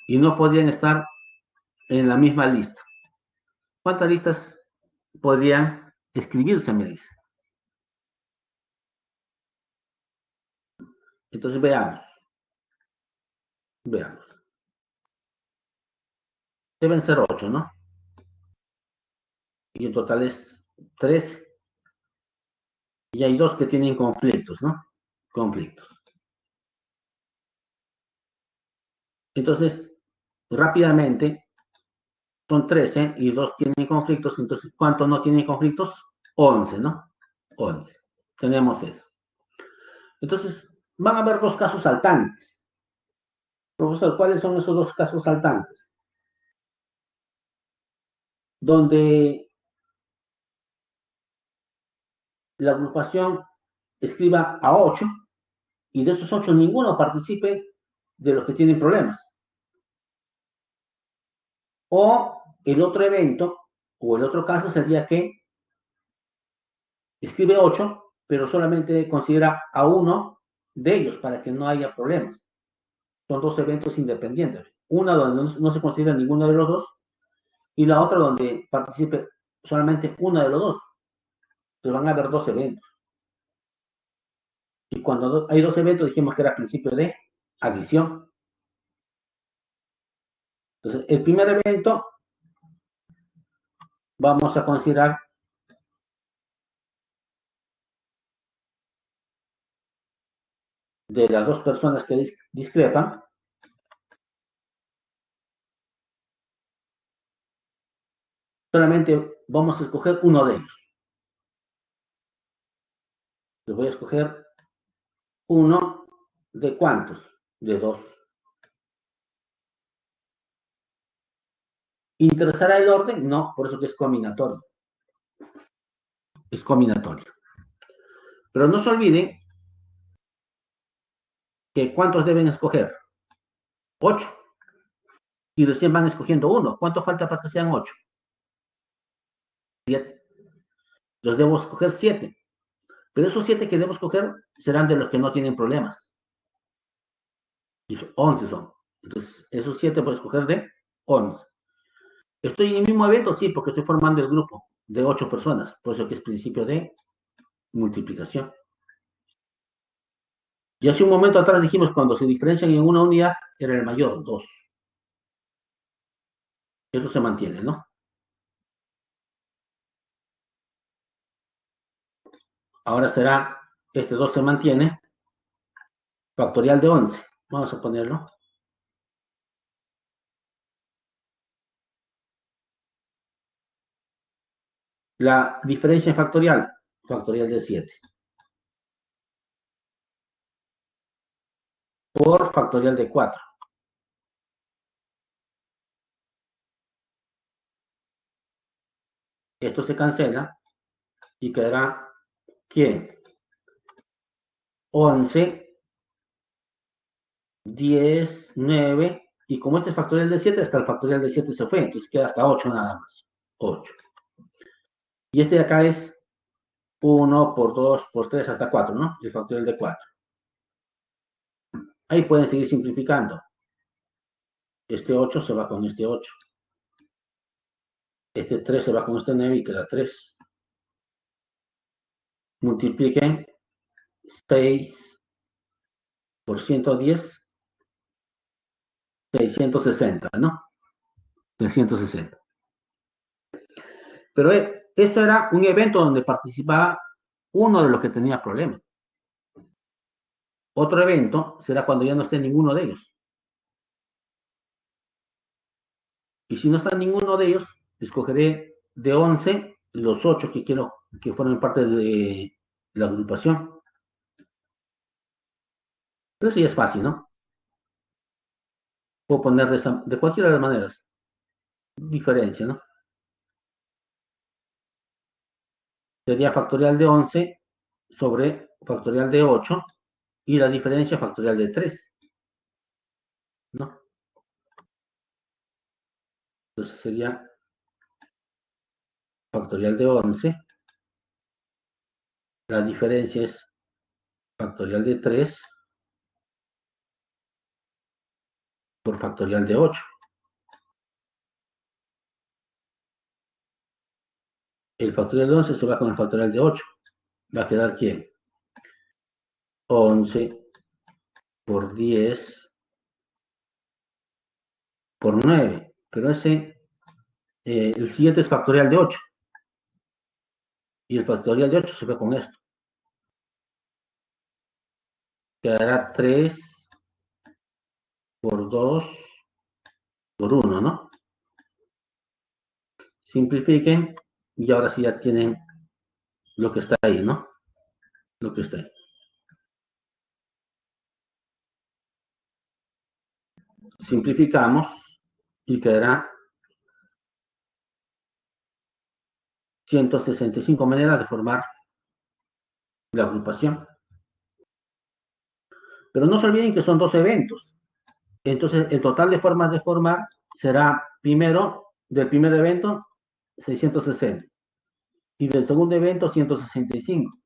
y no podían estar en la misma lista. ¿Cuántas listas podrían escribirse, me dice. Entonces veamos, veamos. Deben ser 8, ¿no? Y en total es 3. Y hay 2 que tienen conflictos, ¿no? Conflictos. Entonces, rápidamente, son 13 y 2 tienen conflictos. Entonces, ¿cuántos no tienen conflictos? 11, ¿no? 11. Tenemos eso. Entonces, van a haber 2 casos saltantes. Profesor, ¿cuáles son esos 2 casos saltantes? Donde la agrupación escriba a 8 y de esos 8 ninguno participe de los que tienen problemas. O el otro evento, o el otro caso sería que escribe 8, pero solamente considera a uno de ellos para que no haya problemas. Son 2 eventos independientes. Una donde no se considera ninguno de los 2 y la otra donde participe solamente uno de los 2. Entonces van a haber 2 eventos. Y cuando hay 2 eventos dijimos que era principio de adición. Entonces el primer evento vamos a considerar de las 2 personas que discrepan, solamente vamos a escoger uno de ellos. Les voy a escoger uno de cuántos, de 2. ¿Interesará el orden? No, por eso que es combinatorio. Es combinatorio. Pero no se olviden que cuántos deben escoger. 8. Y recién van escogiendo uno. ¿Cuánto falta para que sean 8? 7. Los debo escoger 7. Pero esos 7 que debo escoger serán de los que no tienen problemas. Y 11 son. Entonces, esos 7 voy a escoger de 11. ¿Estoy en el mismo evento? Sí, porque estoy formando el grupo de 8 personas. Por eso que es principio de multiplicación. Y hace un momento atrás dijimos cuando se diferencian en una unidad era el mayor, 2. Eso se mantiene, ¿no? Ahora será, este 2 se mantiene, factorial de 11. Vamos a ponerlo. La diferencia factorial, factorial de 7. Por factorial de 4. Esto se cancela y quedará, ¿quién? 11, 10, 9, y como este es factorial de 7, hasta el factorial de 7 se fue, entonces queda hasta 8 nada más. 8. Y este de acá es 1 por 2 por 3 hasta 4, ¿no? El factorial de 4. Ahí pueden seguir simplificando. Este 8 se va con este 8. Este 3 se va con este 9 y queda 3. Multipliquen 6 por 110, 660, ¿no? 360. Pero eso era un evento donde participaba uno de los que tenía problemas. Otro evento será cuando ya no esté ninguno de ellos. Y si no está ninguno de ellos, escogeré de 11 los 8 que quiero que formen parte de la agrupación. Pero eso ya es fácil, ¿no? Puedo poner de cualquiera de las maneras. Diferencia, ¿no? Sería factorial de 11 sobre factorial de 8 y la diferencia factorial de 3, ¿no? Entonces sería factorial de 11, la diferencia es factorial de 3 por factorial de 8. El factorial de 11 se va con el factorial de 8. Va a quedar ¿quién? 11 por 10 por 9. Pero el siguiente es factorial de 8. Y el factorial de 8 se va con esto. Quedará 3 por 2 por 1, ¿no? Simplifiquen y ahora sí ya tienen lo que está ahí, ¿no? Lo que está ahí. Simplificamos y quedará 165 maneras de formar la agrupación. Pero no se olviden que son dos eventos. Entonces, el total de formas de formar será primero, del primer evento, 660 y del segundo evento, 165.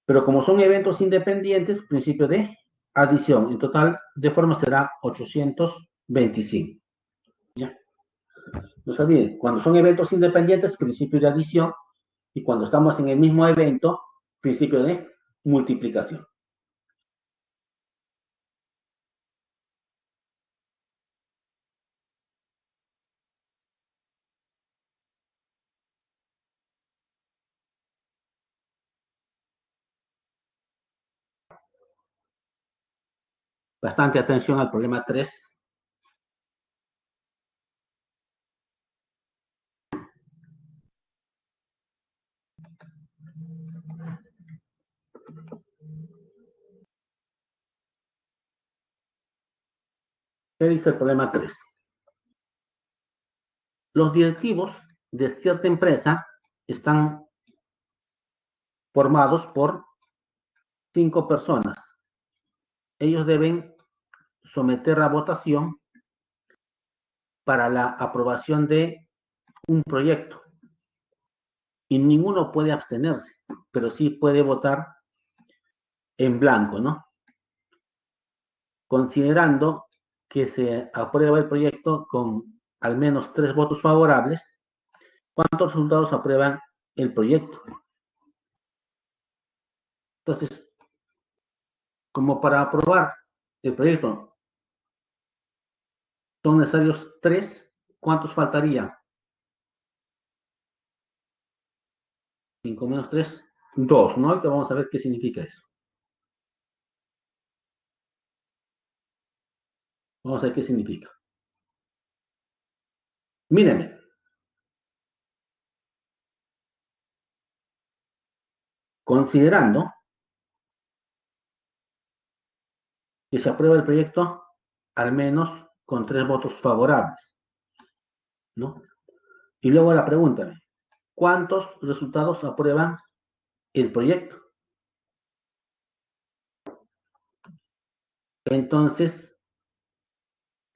Pero como son eventos independientes, principio de adición. En total de formas será 825. ¿Ya? No se olviden, cuando son eventos independientes, principio de adición. Y cuando estamos en el mismo evento, principio de multiplicación. Bastante atención al problema 3. ¿Qué dice el problema 3? Los directivos de cierta empresa están formados por 5 personas. Ellos deben someter a votación para la aprobación de un proyecto y ninguno puede abstenerse, pero sí puede votar en blanco, ¿no? Considerando que se aprueba el proyecto con al menos 3 votos favorables, ¿cuántos resultados aprueban el proyecto? Entonces, como para aprobar el proyecto son necesarios 3, ¿cuántos faltarían? 5 menos 3, 2, ¿no? Ahorita vamos a ver qué significa eso. Vamos a ver qué significa. Mírenme, considerando que se aprueba el proyecto al menos con 3 votos favorables, ¿no? Y luego la pregunta, ¿cuántos resultados aprueban el proyecto? Entonces,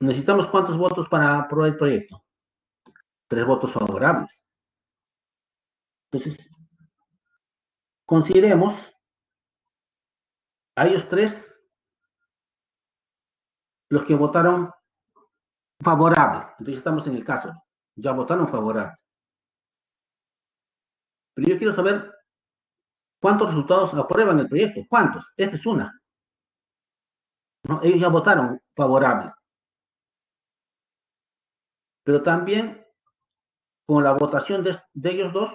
necesitamos cuántos votos para aprobar el proyecto. 3 votos favorables. Entonces, consideremos a ellos 3 los que votaron favorable. Entonces estamos en el caso, ya votaron favorable. Pero yo quiero saber cuántos resultados aprueban el proyecto. ¿Cuántos? Esta es una. ¿No? Ellos ya votaron favorable. Pero también con la votación de ellos dos,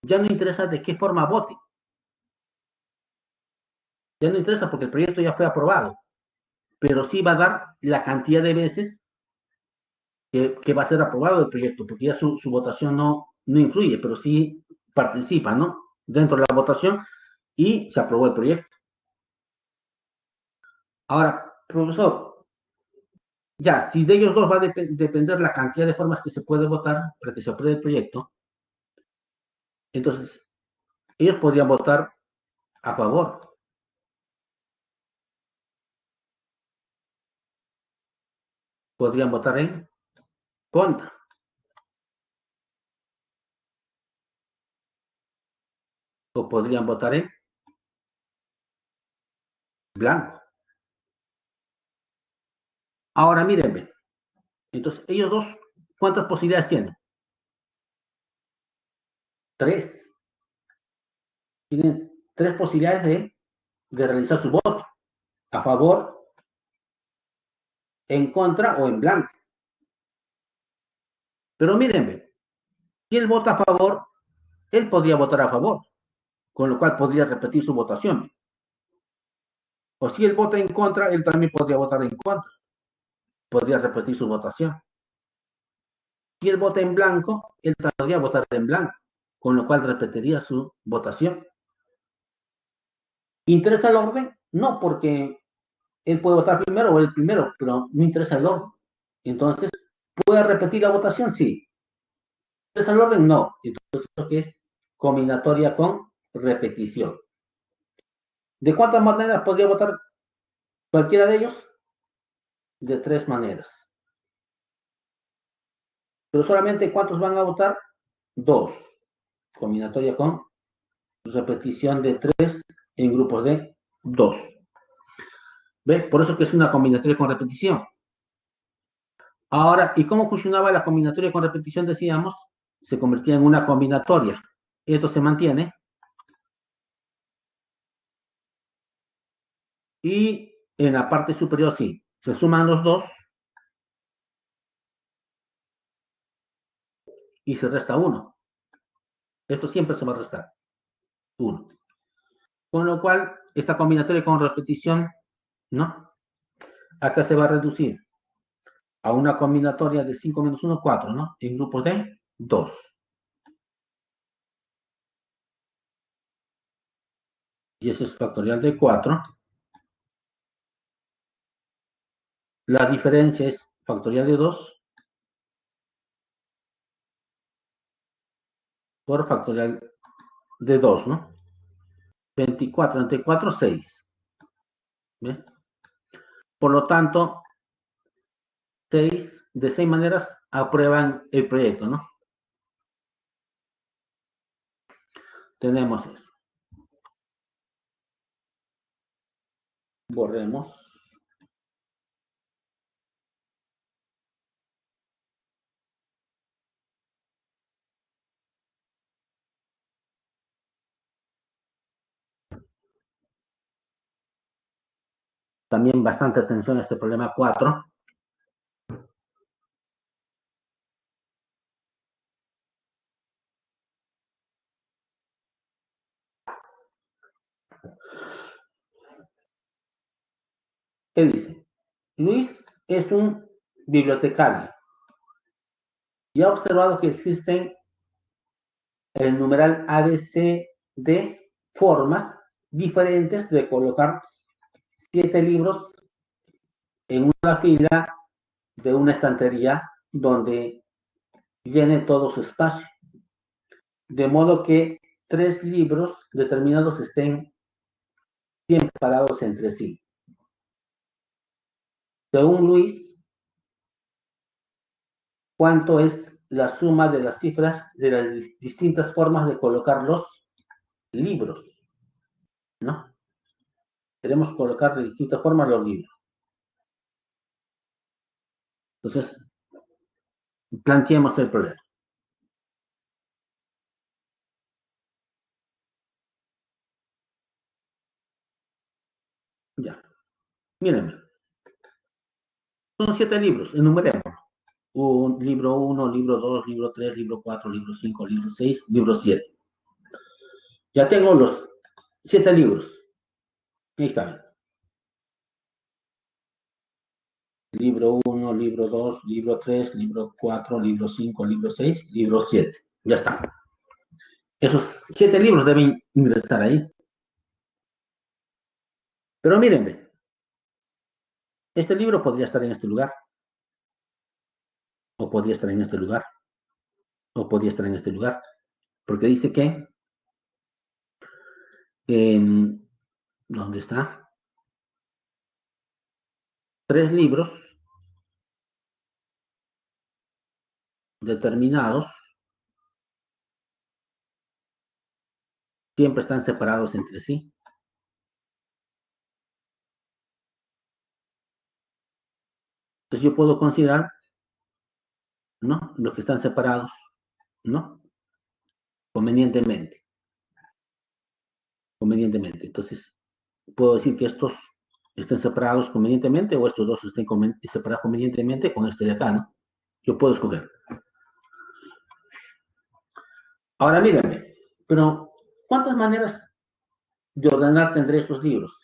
ya no interesa de qué forma vote. Ya no interesa porque el proyecto ya fue aprobado. Pero sí va a dar la cantidad de veces que va a ser aprobado el proyecto, porque ya su votación no influye, pero sí participa, ¿no? Dentro de la votación y se aprobó el proyecto. Ahora, profesor, ya, si de ellos dos va a depender la cantidad de formas que se puede votar para que se apruebe el proyecto, entonces ellos podrían votar a favor, podrían votar en contra, o podrían votar en blanco. Ahora mírenme, entonces ellos dos, ¿cuántas posibilidades tienen? Tres. Tienen tres posibilidades de realizar su voto. A favor, en contra o en blanco. Pero mírenme, si él vota a favor, él podría votar a favor, con lo cual podría repetir su votación. O si él vota en contra, él también podría votar en contra, podría repetir su votación. Si él vota en blanco, él podría votar en blanco, con lo cual repetiría su votación. ¿Interesa el orden? No, porque él puede votar primero o el primero, pero no interesa el orden. Entonces, ¿puede repetir la votación? Sí. ¿Interesa el orden? No. Entonces, lo que es combinatoria con repetición. ¿De cuántas maneras podría votar cualquiera de ellos? De tres maneras. Pero solamente ¿cuántos van a votar? Dos. Combinatoria con repetición de tres en grupos de dos. ¿Ve? Por eso que es una combinatoria con repetición. Ahora, ¿y cómo funcionaba la combinatoria con repetición? Decíamos, se convertía en una combinatoria. Esto se mantiene. Y en la parte superior sí, se suman los dos y se resta uno. Esto siempre se va a restar uno. Con lo cual, esta combinatoria con repetición, ¿no? Acá se va a reducir a una combinatoria de 5 menos 1, 4, ¿no? En grupos de 2. Y ese es factorial de 4. La diferencia es factorial de 2 por factorial de 2, ¿no? 24 entre 4, 6. ¿Bien? Por lo tanto, 6 de 6 maneras aprueban el proyecto, ¿no? Tenemos eso. Borremos. También bastante atención a este problema 4. ¿Qué dice? Luis es un bibliotecario y ha observado que existen el numeral ABC de formas diferentes de colocar 7 libros en una fila de una estantería donde llene todo su espacio. De modo que 3 libros determinados estén bien separados entre sí. Según Luis, ¿cuánto es la suma de las cifras de las distintas formas de colocar los libros? ¿No? Queremos colocar de distintas formas los libros. Entonces, planteemos el problema. Ya. Mírenme. Son 7 libros, enumeremos. Libro 1, libro 2, libro 3, libro 4, libro 5, libro 6, libro 7. Ya tengo los 7 libros. Ahí está. Libro 1, libro 2, libro 3, libro 4, libro 5, libro 6, libro 7. Ya está. Esos 7 libros deben ingresar ahí. Pero mírenme, este libro podría estar en este lugar, o podría estar en este lugar, o podría estar en este lugar, porque dice que, ¿dónde está? 3 libros determinados siempre están separados entre sí. Entonces yo puedo considerar, ¿no? Los que están separados, ¿no? convenientemente. Convenientemente. Entonces, puedo decir que estos estén separados convenientemente o estos dos estén separados convenientemente con este de acá, ¿no? Yo puedo escoger. Ahora mírenme, pero ¿cuántas maneras de ordenar tendré estos libros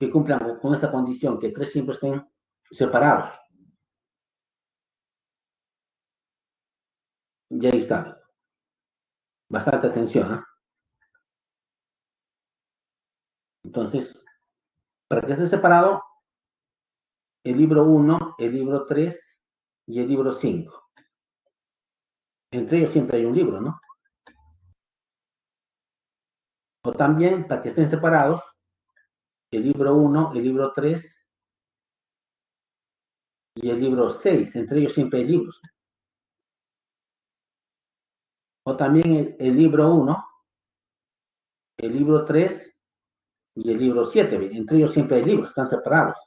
que cumplan con esa condición, que tres siempre estén separados? Y ahí está. Bastante atención, ¿eh? Entonces, para que esté separado, el libro 1, el libro 3 y el libro 5. Entre ellos siempre hay un libro, ¿no? O también, para que estén separados, el libro 1, el libro 3 y el libro 6. Entre ellos siempre hay libros. O también el libro 1, el libro 3 y el libro 7. Entre ellos siempre hay libros, están separados.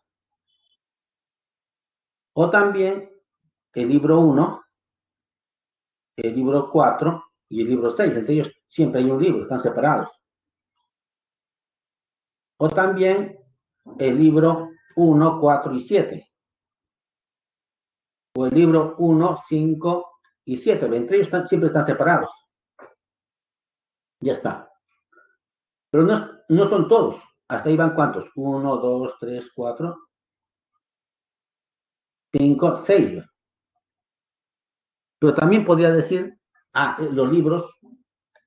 O también el libro 1, el libro 4 y el libro 6. Entre ellos siempre hay un libro, están separados. O también el libro 1, 4 y 7. O el libro 1, 5 y 7. Entre ellos siempre están separados. Ya está. Pero no son todos. Hasta ahí van cuántos. 1, 2, 3, 4, 5, 6. Pero también podría decir, los libros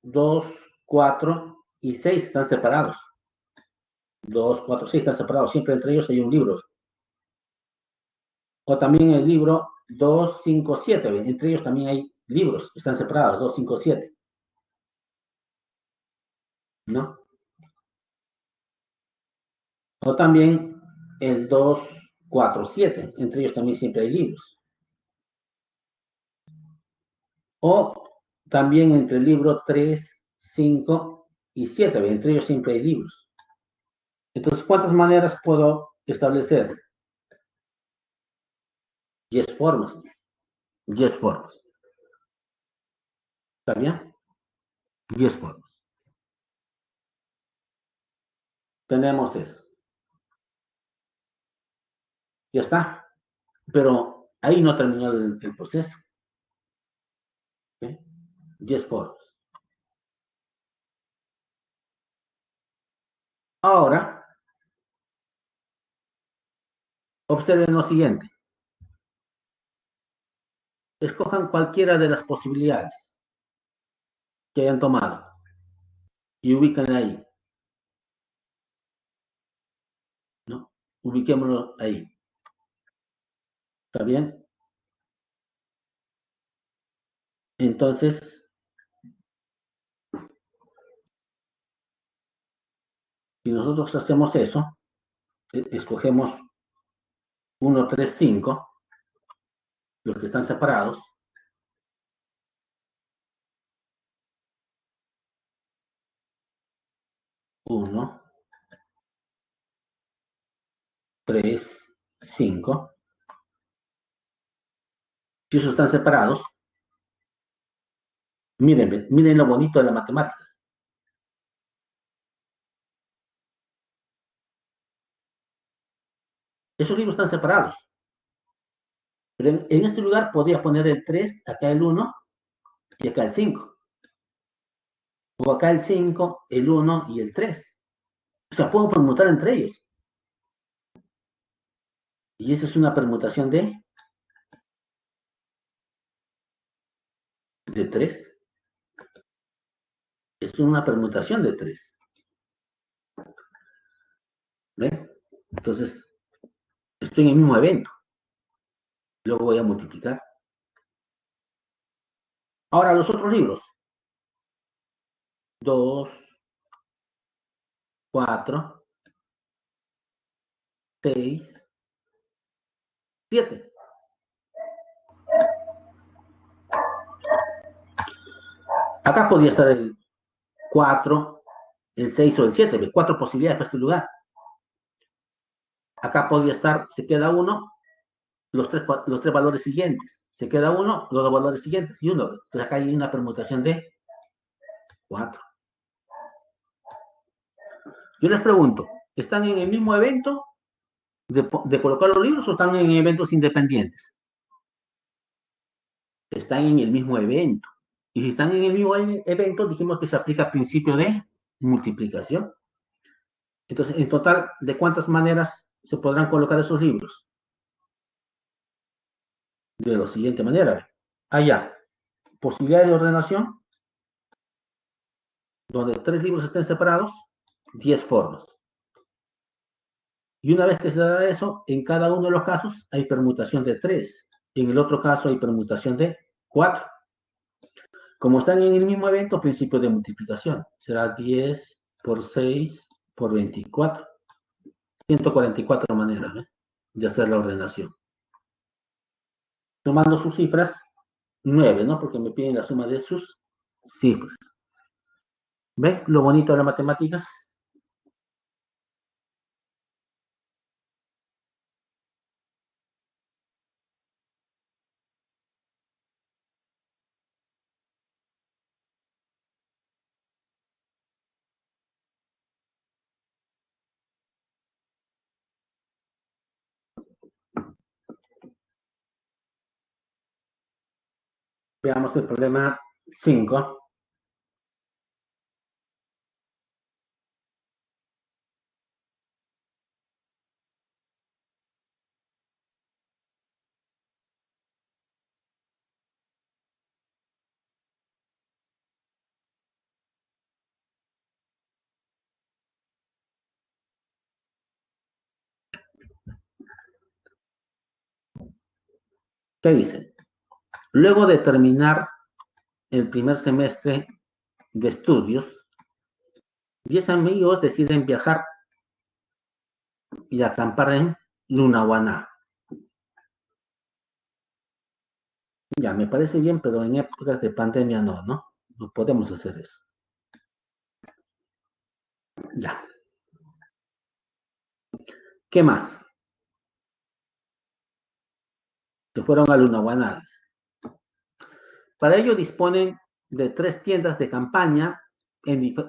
2, 4 y 6 están separados. 2, 4, 6 están separados. Siempre entre ellos hay un libro. O también el libro 2, 5, 7. Entre ellos también hay libros. Están separados. 2, 5, 7. ¿No? O también el 2, 4, 7. Entre ellos también siempre hay libros. O también entre el libro 3, 5 y 7. Entre ellos siempre hay libros. Entonces, ¿cuántas maneras puedo establecer? 10 formas. 10 formas. ¿Está bien? 10 formas. Tenemos eso. Ya está. Pero ahí no terminó el proceso. ¿Sí? 10 formas. Ahora, observen lo siguiente. Escojan cualquiera de las posibilidades que hayan tomado y ubican ahí. ¿No? Ubiquémoslo ahí. ¿Está bien? Entonces, si nosotros hacemos eso, escogemos 1, 3, 5, los que están separados. 1, 3, 5. Si esos están separados, miren lo bonito de las matemáticas. Esos libros están separados. Pero en este lugar podría poner el 3, acá el 1 y acá el 5. O acá el 5, el 1 y el 3. O sea, puedo permutar entre ellos. Y esa es una permutación de 3. Es una permutación de 3. ¿Ven? Entonces, estoy en el mismo evento. Luego voy a multiplicar. Ahora, los otros libros. 2, 4, 6, 7. Acá podría estar el 4, el 6 o el 7. 4 posibilidades para este lugar. Acá podría estar, se queda uno, los tres valores siguientes. Se queda uno, los dos valores siguientes y uno. Entonces acá hay una permutación de 4. Yo les pregunto, ¿están en el mismo evento de colocar los libros o están en eventos independientes? Están en el mismo evento. Y si están en el mismo evento, dijimos que se aplica el principio de multiplicación. Entonces, en total, ¿de cuántas maneras se podrán colocar esos libros? De la siguiente manera. Allá, posibilidad de ordenación, donde 3 libros estén separados, 10 formas. Y una vez que se da eso, en cada uno de los casos hay permutación de 3. En el otro caso hay permutación de 4. Como están en el mismo evento, principio de multiplicación. Será 10 por 6 por 24. 144 maneras, ¿eh?, de hacer la ordenación. Tomando sus cifras, 9, ¿no? Porque me piden la suma de sus cifras. ¿Ven lo bonito de las matemáticas? Veamos el problema 5. ¿Qué dice? Luego de terminar el primer semestre de estudios, 10 amigos deciden viajar y acampar en Lunahuaná. Ya, me parece bien, pero en épocas de pandemia no, ¿no? No podemos hacer eso. Ya. ¿Qué más? Se fueron a Lunahuaná. Para ello disponen de 3 tiendas de campaña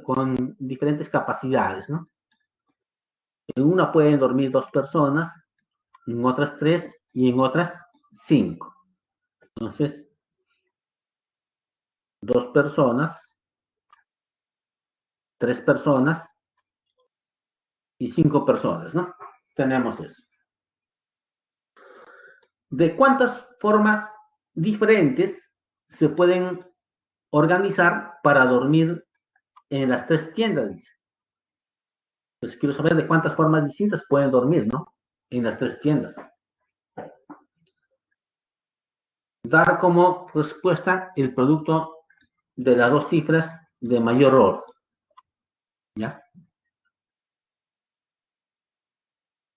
con diferentes capacidades, ¿no? En una pueden dormir 2 personas, en otras 3 y en otras 5. Entonces, 2 personas, 3 personas y 5 personas, ¿no? Tenemos eso. ¿De cuántas formas diferentes se pueden organizar para dormir en las 3 tiendas? Pues quiero saber de cuántas formas distintas pueden dormir, ¿no? En las 3 tiendas. Dar como respuesta el producto de las 2 cifras de mayor orden, ¿ya?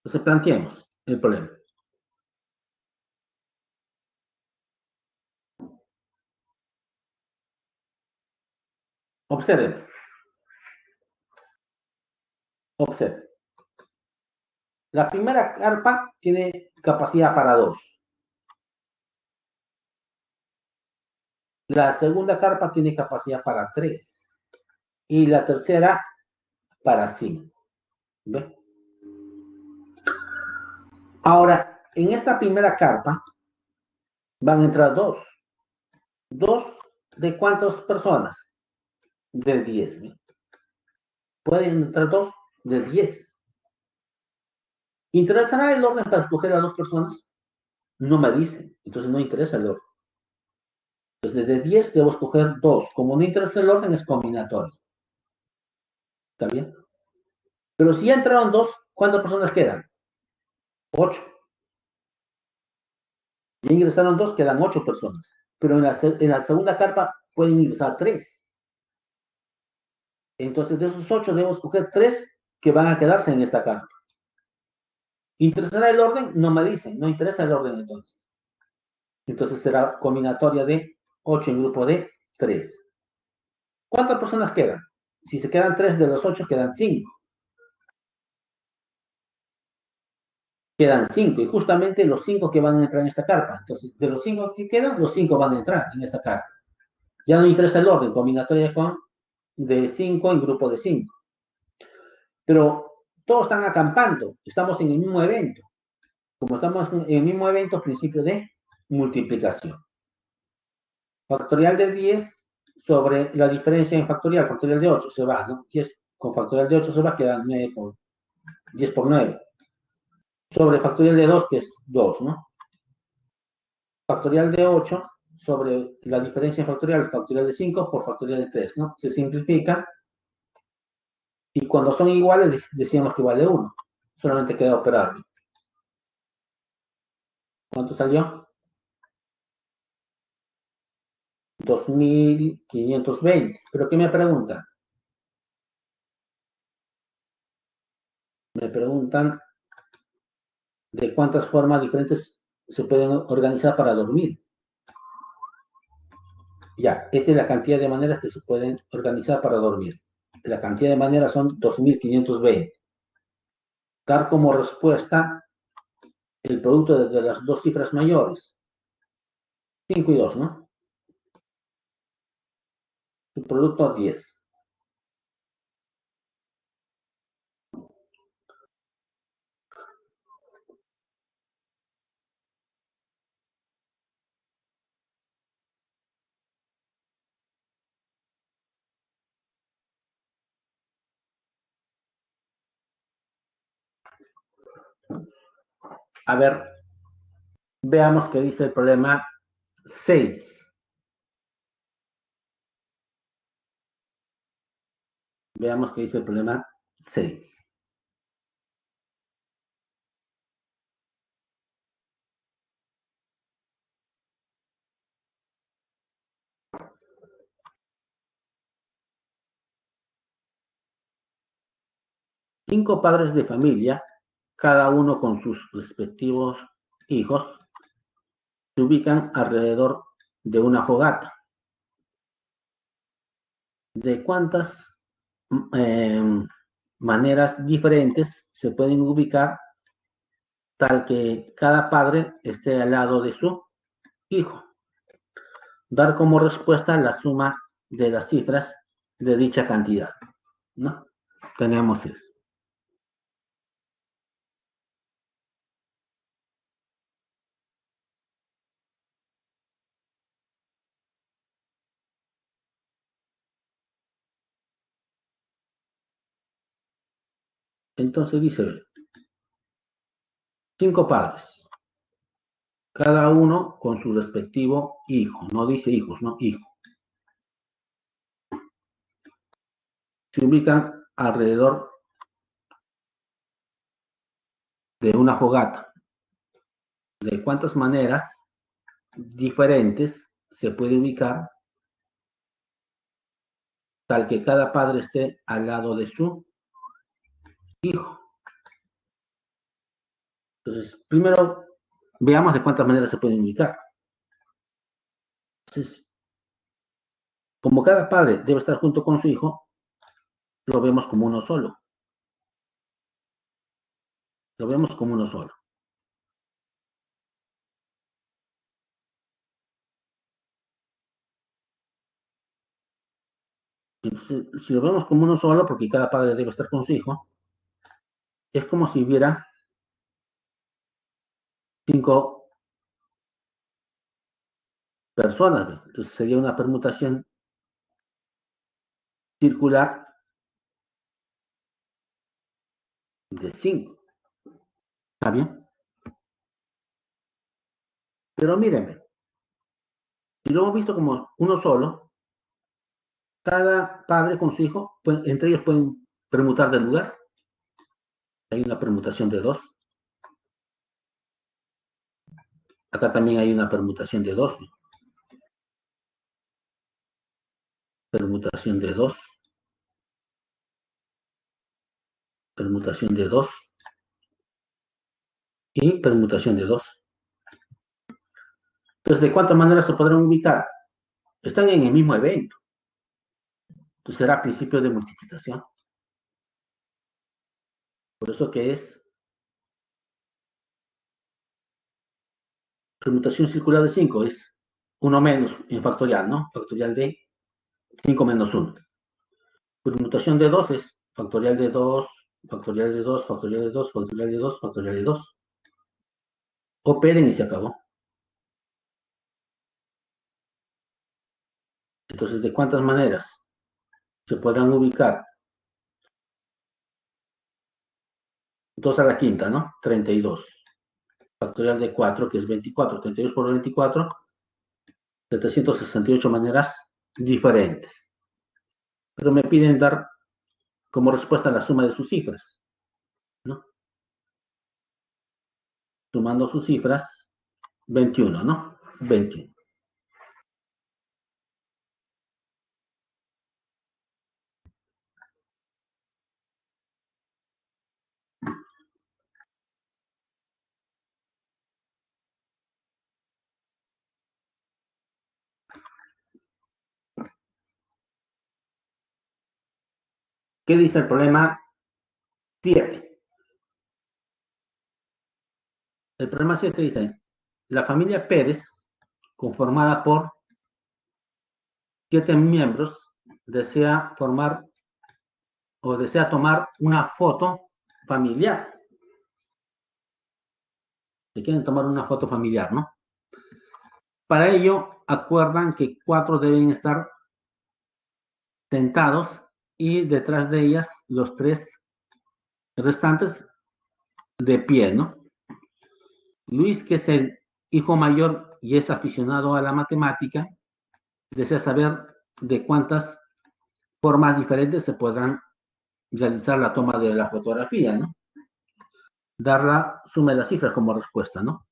Entonces planteemos el problema. Observen, observen. La primera carpa tiene capacidad para 2. La segunda carpa tiene capacidad para 3. Y la tercera para 5. ¿Ve? Ahora, en esta primera carpa van a entrar 2. ¿2 de cuántas personas? De 10. ¿Ve? Pueden entrar 2 de 10. ¿Interesará el orden para escoger a 2 personas? No me dicen. Entonces no interesa el orden. Entonces de 10 debo escoger 2. Como no interesa el orden, es combinatorio. ¿Está bien? Pero si ya entraron 2, ¿cuántas personas quedan? 8. Ya ingresaron 2, quedan 8 personas. Pero en la segunda carpa pueden ingresar 3. Entonces de esos 8 debo escoger 3 que van a quedarse en esta carpa. ¿Interesará el orden? No me dicen. No interesa el orden entonces. Entonces será combinatoria de 8 en grupo de 3. ¿Cuántas personas quedan? Si se quedan 3 de los 8, quedan 5. quedan 5, y justamente los 5 que van a entrar en esta carpa. Entonces, de los 5 que quedan, los 5 van a entrar en esta carpa. Ya no interesa el orden, combinatoria con de 5 en grupo de 5. Pero todos están acampando, estamos en el mismo evento. Como estamos en el mismo evento, principio de multiplicación. Factorial de 10 sobre la diferencia en factorial de 8 se va, ¿no? 10 con factorial de 8 se va, queda 9 por 10 por 9. Sobre factorial de 2, que es 2, ¿no? Factorial de 8 sobre la diferencia en factorial de 5 por factorial de 3, ¿no? Se simplifica y cuando son iguales decíamos que vale 1. Solamente queda operarlo. ¿Cuánto salió? 2520. ¿Pero qué me preguntan? Me preguntan de cuántas formas diferentes se pueden organizar para dormir. Ya, esta es la cantidad de maneras que se pueden organizar para dormir. La cantidad de maneras son 2520. Dar como respuesta el producto de las dos cifras mayores. 5 y 2, ¿no? El producto 10. A ver, veamos qué dice el problema 6. Veamos qué dice el problema 6. Cinco padres de familia, cada uno con sus respectivos hijos, se ubican alrededor de una fogata. ¿De cuántas maneras diferentes se pueden ubicar tal que cada padre esté al lado de su hijo? Dar como respuesta la suma de las cifras de dicha cantidad, ¿no? Tenemos eso. Entonces dice, cinco padres, cada uno con su respectivo hijo, no dice hijos, no, hijo. Se ubican alrededor de una fogata. ¿De cuántas maneras diferentes se puede ubicar tal que cada padre esté al lado de su hijo? Entonces, primero veamos de cuántas maneras se pueden ubicar. Entonces, como cada padre debe estar junto con su hijo, lo vemos como uno solo. Lo vemos como uno solo. Entonces, si lo vemos como uno solo, porque cada padre debe estar con su hijo, es como si hubiera cinco personas. Entonces sería una permutación circular de 5. ¿Está bien? Pero mírenme, si lo hemos visto como uno solo, cada padre con su hijo, pues, entre ellos pueden permutar de lugar. Hay una permutación de 2. Acá también hay una permutación de 2. Permutación de 2. Permutación de 2. Y permutación de 2. Entonces, ¿de cuántas maneras se podrán ubicar? Están en el mismo evento. Entonces será principio de multiplicación. Por eso que es Permutación circular de 5 es 1 menos en factorial, ¿no? Factorial de 5 menos 1. Permutación de 2 es factorial de 2, factorial de 2, factorial de 2, factorial de 2, factorial de 2. Operen y se acabó. Entonces, ¿de cuántas maneras se podrán ubicar? 2 a la quinta, ¿no? 32. Factorial de 4, que es 24. 32 por 24, 768 maneras diferentes. Pero me piden dar como respuesta la suma de sus cifras, ¿no? Sumando sus cifras, 21, ¿no? 21. ¿Qué dice el problema 7? El problema 7 dice, la familia Pérez, conformada por 7 miembros, desea formar o desea tomar una foto familiar. Se quieren tomar una foto familiar, ¿no? Para ello, acuerdan que 4 deben estar sentados y detrás de ellas los 3 restantes de pie, ¿no? Luis, que es el hijo mayor y es aficionado a la matemática, desea saber de cuántas formas diferentes se podrán realizar la toma de la fotografía, ¿no? Dar la suma de las cifras como respuesta, ¿no?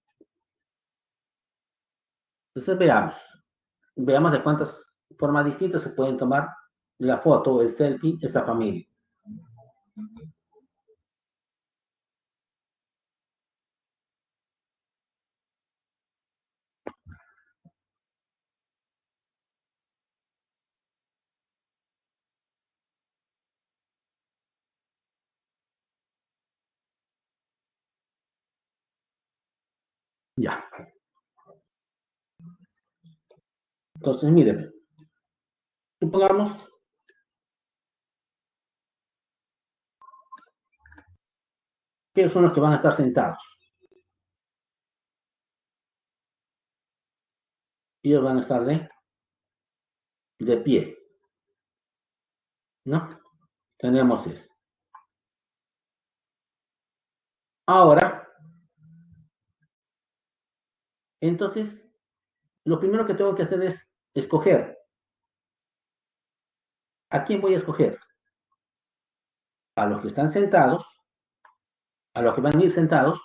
Entonces veamos de cuántas formas distintas se pueden tomar la foto, el selfie, esa familia. Ya. Entonces, mírenme. Supongamos que son los que van a estar sentados. Ellos van a estar de pie, ¿no? Tenemos eso. Ahora, entonces, lo primero que tengo que hacer es escoger. ¿A quién voy a escoger? A los que están sentados, a los que van a ir sentados,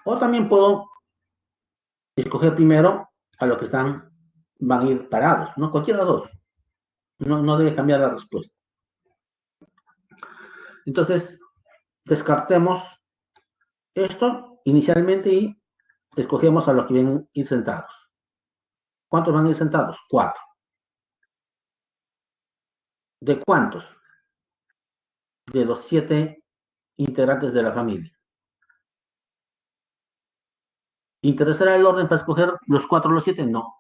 o también puedo escoger primero a los que van a ir parados, ¿no? Cualquiera de los dos. No debe cambiar la respuesta. Entonces, descartemos esto inicialmente y escogemos a los que van a ir sentados. ¿Cuántos van a ir sentados? 4. ¿De cuántos? De los 7 integrantes de la familia. ¿Interesará el orden para escoger los 4 o los 7? No.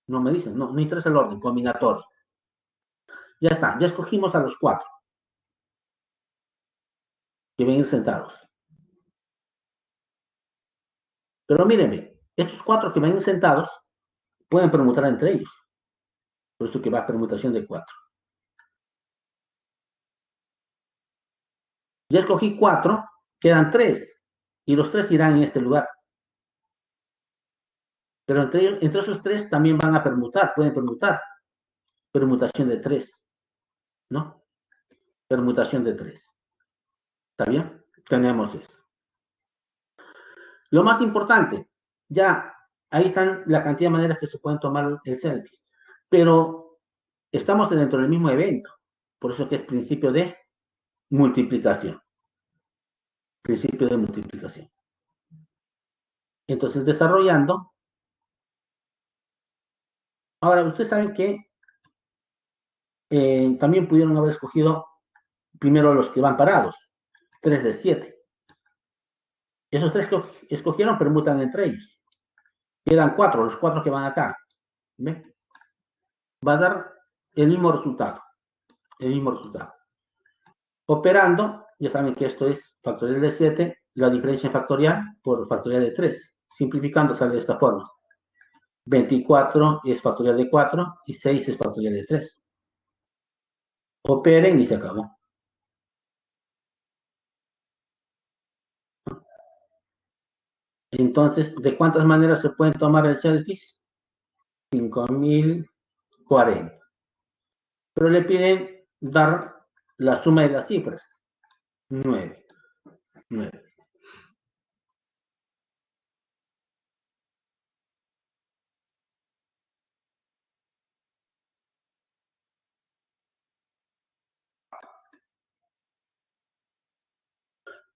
No me dicen, no interesa el orden combinatorio. Ya está, ya escogimos a los 4 que van a ir sentados. Pero mírenme, estos 4 que van a ir sentados pueden permutar entre ellos. Por eso que va a permutación de 4. Ya escogí 4, quedan 3. Y los 3 irán en este lugar. Pero entre esos 3 también van a permutar, pueden permutar. Permutación de 3, ¿no? Permutación de 3. ¿Está bien? Tenemos eso. Lo más importante, ya ahí están la cantidad de maneras que se pueden tomar el selfie. Pero estamos dentro del mismo evento. Por eso que es principio de multiplicación. Principio de multiplicación. Entonces, desarrollando. Ahora, ustedes saben que también pudieron haber escogido primero los que van parados. 3 de 7. Esos tres que escogieron permutan entre ellos. Quedan cuatro, los cuatro que van acá. ¿Ve? Va a dar el mismo resultado. El mismo resultado. Operando, ya saben que esto es factorial de 7, la diferencia factorial por factorial de 3. Simplificando sale de esta forma. 24 es factorial de 4 y 6 es factorial de 3. Operen y se acabó. Entonces, ¿de cuántas maneras se pueden tomar el selfies? 5040. Pero le piden dar la suma de las cifras. 9. 9.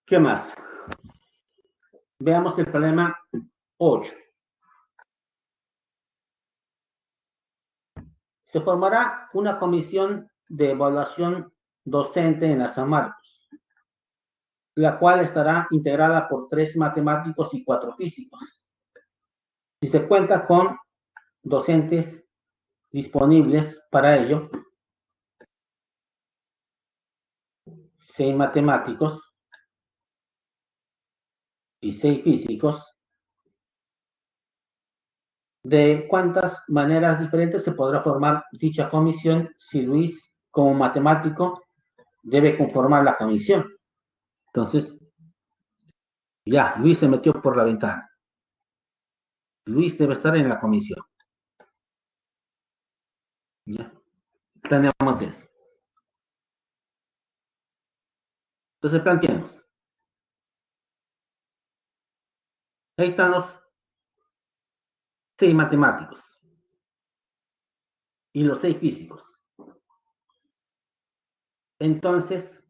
¿Qué más? Veamos el problema 8. Se formará una comisión de evaluación docente en la San Marcos, la cual estará integrada por 3 matemáticos y 4 físicos. Si se cuenta con docentes disponibles para ello, 6 matemáticos y 6 físicos, ¿de cuántas maneras diferentes se podrá formar dicha comisión si Luis, como matemático, debe conformar la comisión? Entonces, ya, Luis se metió por la ventana. Luis debe estar en la comisión. ¿Ya? Tenemos eso. Entonces, planteemos. Ahí están los 6 matemáticos y los 6 físicos. Entonces,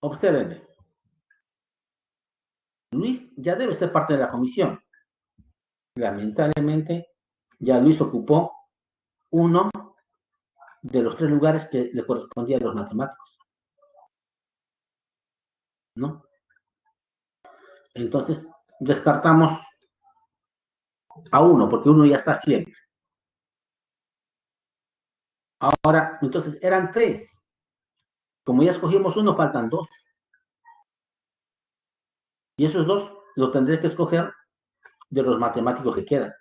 observen. Luis ya debe ser parte de la comisión. Lamentablemente, ya Luis ocupó uno de los 3 lugares que le correspondía a los matemáticos, ¿no? Entonces, descartamos a uno, porque uno ya está siempre. Ahora, entonces, eran 3. Como ya escogimos uno, faltan 2. Y esos 2 lo tendré que escoger de los matemáticos que quedan.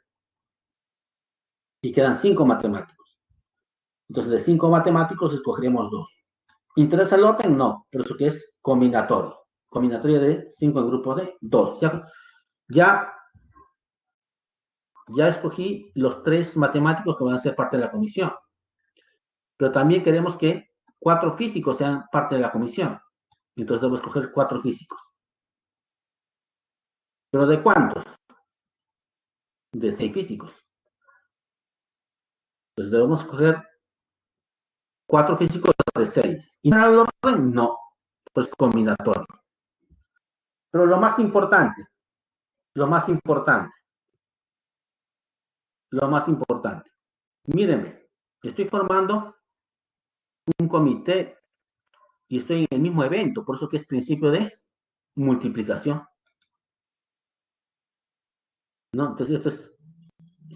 Y quedan 5 matemáticos. Entonces, de 5 matemáticos escogeremos 2. ¿Interesa el orden? No, por eso que es combinatorio. Combinatoria de 5 en grupo de 2. Ya, ya escogí los 3 matemáticos que van a ser parte de la comisión. Pero también queremos que 4 físicos sean parte de la comisión. Entonces debo escoger 4 físicos. ¿Pero de cuántos? De 6 físicos. Entonces debemos escoger 4 físicos de 6. ¿Y para el orden? No, pues combinatorio. Pero lo más importante, lo más importante. Mírenme, estoy formando un comité y estoy en el mismo evento, por eso que es principio de multiplicación, ¿no? Entonces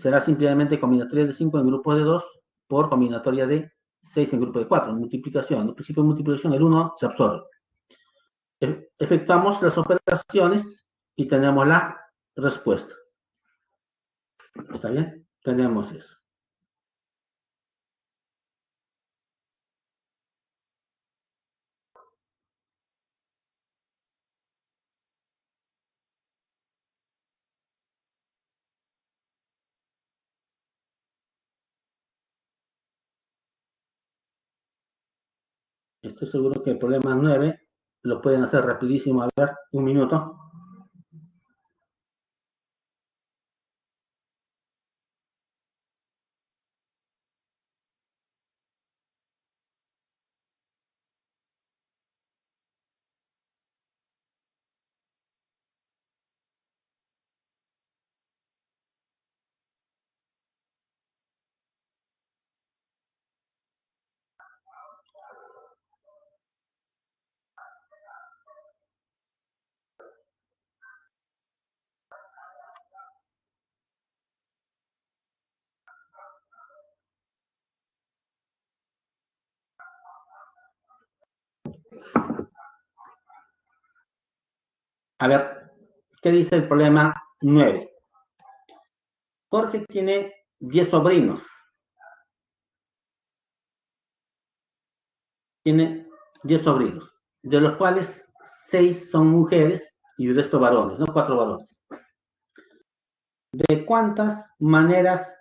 será simplemente combinatoria de 5 en grupo de 2 por combinatoria de 6 en grupo de 4, multiplicación. En el principio de multiplicación el 1 se absorbe. Efectuamos las operaciones y tenemos la respuesta. ¿Está bien? Tenemos eso. Estoy seguro que el problema 9 lo pueden hacer rapidísimo. A ver, un minuto. A ver, ¿qué dice el problema 9? Jorge tiene 10 sobrinos. Tiene 10 sobrinos, de los cuales 6 son mujeres y el resto varones, ¿no? 4 varones. ¿De cuántas maneras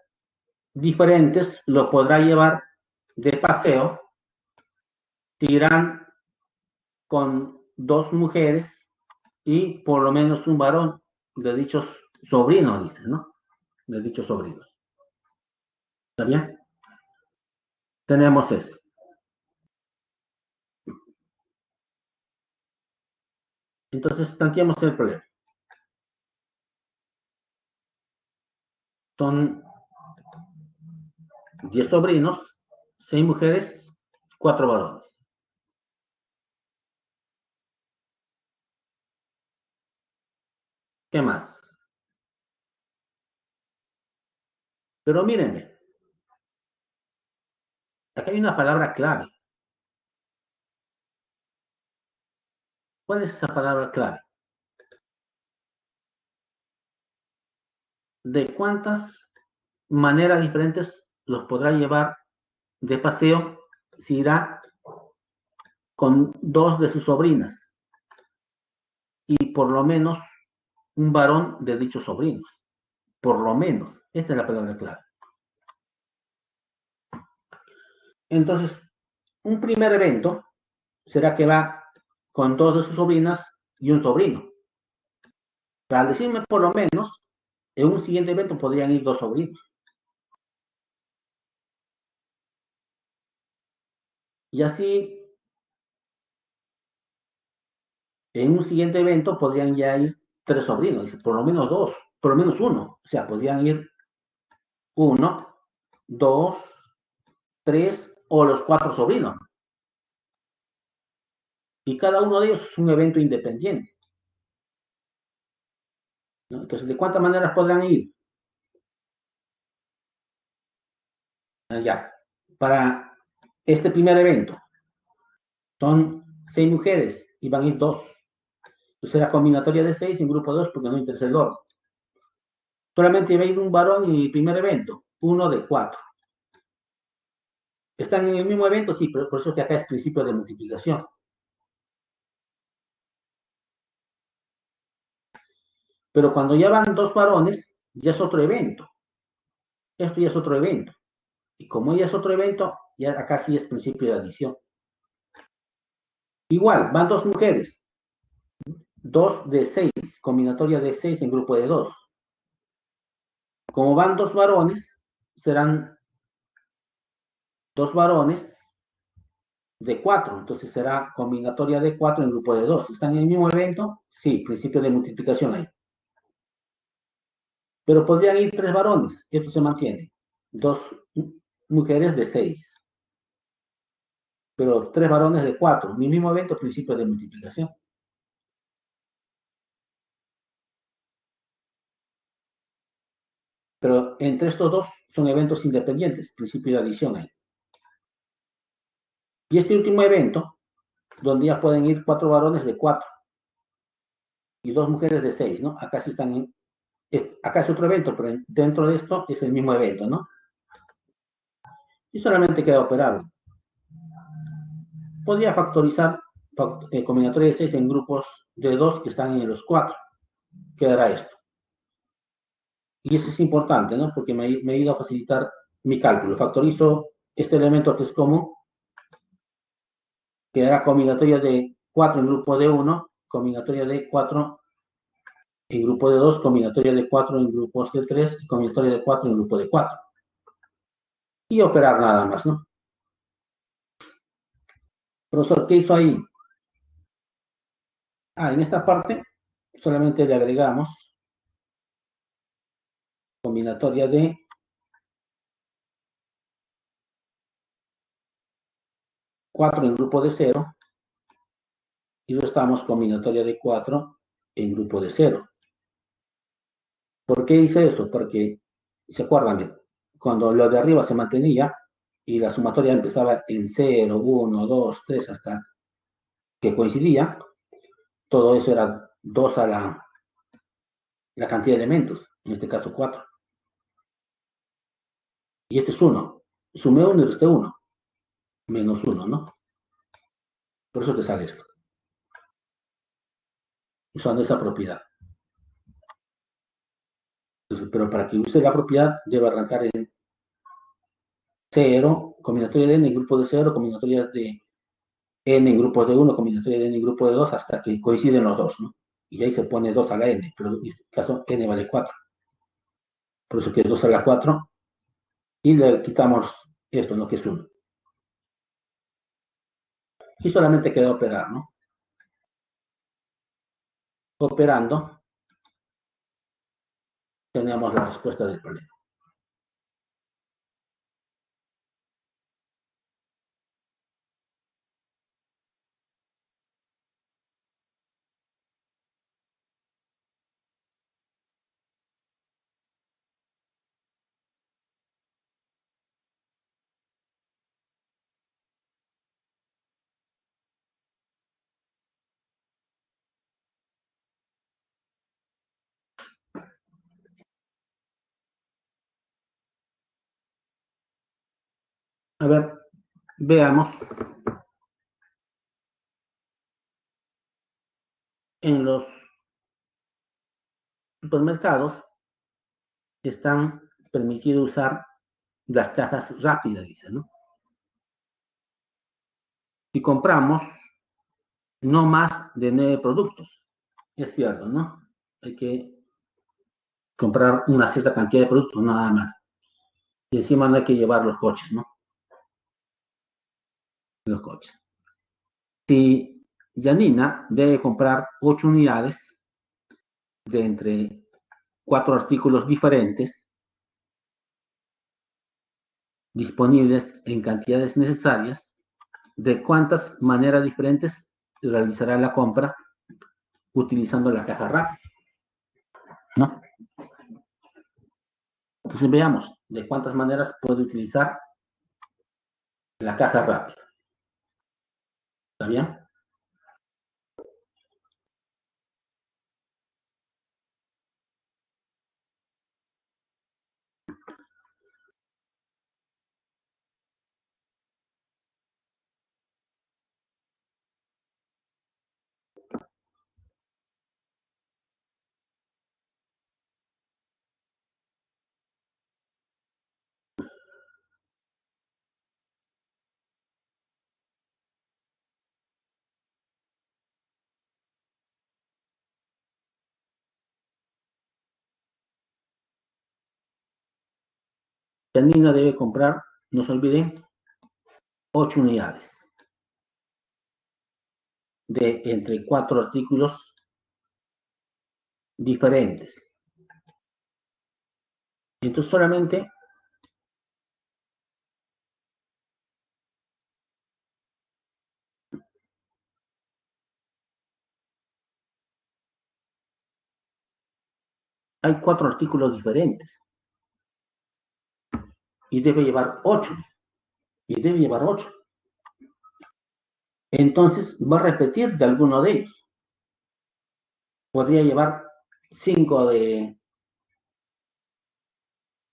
diferentes lo podrá llevar de paseo si irán con 2 mujeres y por lo menos un varón de dichos sobrinos, dice, ¿no? De dichos sobrinos. ¿Está bien? Tenemos eso. Entonces, planteamos el problema. Son 10 sobrinos, 6 mujeres, 4 varones. ¿Qué más? Pero mírenme, acá hay una palabra clave. ¿Cuál es esa palabra clave? ¿De cuántas maneras diferentes los podrá llevar de paseo si irá con 2 de sus sobrinas y por lo menos un varón de dichos sobrinos? Por lo menos, esta es la palabra clave. Entonces, un primer evento será que va con 2 de sus sobrinas y un sobrino. Al decirme por lo menos, en un siguiente evento podrían ir 2 sobrinos. Y así, en un siguiente evento podrían ya ir 3 sobrinos, por lo menos 2, por lo menos uno. O sea, podrían ir 1, 2, 3 o los 4 sobrinos. Y cada uno de ellos es un evento independiente, ¿no? Entonces, ¿de cuántas maneras podrán ir? Ya, para este primer evento son 6 mujeres y van a ir 2. Entonces, la combinatoria de 6 en grupo 2 porque no interesa el orden. Solamente va a ir un varón en el primer evento, uno de 4. ¿Están en el mismo evento? Sí, pero por eso que acá es principio de multiplicación. Pero cuando ya van 2 varones, ya es otro evento. Esto ya es otro evento. Y como ya es otro evento, ya acá sí es principio de adición. Igual, van 2 mujeres, 2 de 6, combinatoria de 6 en grupo de 2. Como van 2 varones, serán 2 varones de 4. Entonces será combinatoria de 4 en grupo de 2. ¿Están en el mismo evento? Sí, principio de multiplicación ahí. Pero podrían ir 3 varones, esto se mantiene. 2 mujeres de 6. Pero 3 varones de 4. Mi mismo evento, principio de multiplicación. Pero entre estos dos son eventos independientes, principio de adición ahí. Y este último evento, donde ya pueden ir 4 varones de 4 y 2 mujeres de 6, ¿no? Acá sí están acá es otro evento, pero dentro de esto es el mismo evento, ¿no? Y solamente queda operable. Podría factorizar combinatoria de 6 en grupos de 2 que están en los 4. Quedará esto. Y eso es importante, ¿no? Porque me ayuda a facilitar mi cálculo. Factorizo este elemento que es común, quedará combinatoria de 4 en grupo de 1, combinatoria de 4 en grupo de 2, combinatoria de 4 en grupos de 3 y combinatoria de 4 en grupo de 4. Y operar nada más, ¿no? Profesor, ¿qué hizo ahí? En esta parte solamente le agregamos combinatoria de 4 en grupo de 0 y restamos combinatoria de 4 en grupo de 0. ¿Por qué hice eso? Porque, ¿se acuerdan? Cuando lo de arriba se mantenía y la sumatoria empezaba en 0, 1, 2, 3 hasta que coincidía, todo eso era 2 a la cantidad de elementos, en este caso 4. Y este es 1. Sumé 1 y resté 1. Menos 1, ¿no? Por eso te sale esto. Usando esa propiedad. Entonces, pero para que use la propiedad, debe arrancar en 0, combinatoria de n en grupo de 0, combinatoria de n en grupo de 1, combinatoria de n en grupo de 2, hasta que coinciden los dos, ¿no? Y ahí se pone 2 a la n, pero en este caso n vale 4. Por eso que es 2 a la 4, y le quitamos esto, ¿no? Que es 1. Y solamente queda operar, ¿no? Operando, tenemos la respuesta del problema. A ver, veamos. En los supermercados están permitidos usar las cajas rápidas, dice, ¿no? Si compramos no más de 9 productos, es cierto, ¿no? Hay que comprar una cierta cantidad de productos, nada más. Y encima no hay que llevar los coches, ¿no? Los coches. Si Janina debe comprar 8 unidades de entre 4 artículos diferentes, disponibles en cantidades necesarias, ¿de cuántas maneras diferentes realizará la compra utilizando la caja rápida? ¿No? Entonces veamos de cuántas maneras puede utilizar la caja rápida. ¿Está bien? Janina debe comprar, no se olviden, 8 unidades de entre 4 artículos diferentes. Entonces solamente hay 4 artículos diferentes y debe llevar 8. Y debe llevar 8. Entonces va a repetir de alguno de ellos. Podría llevar 5 de,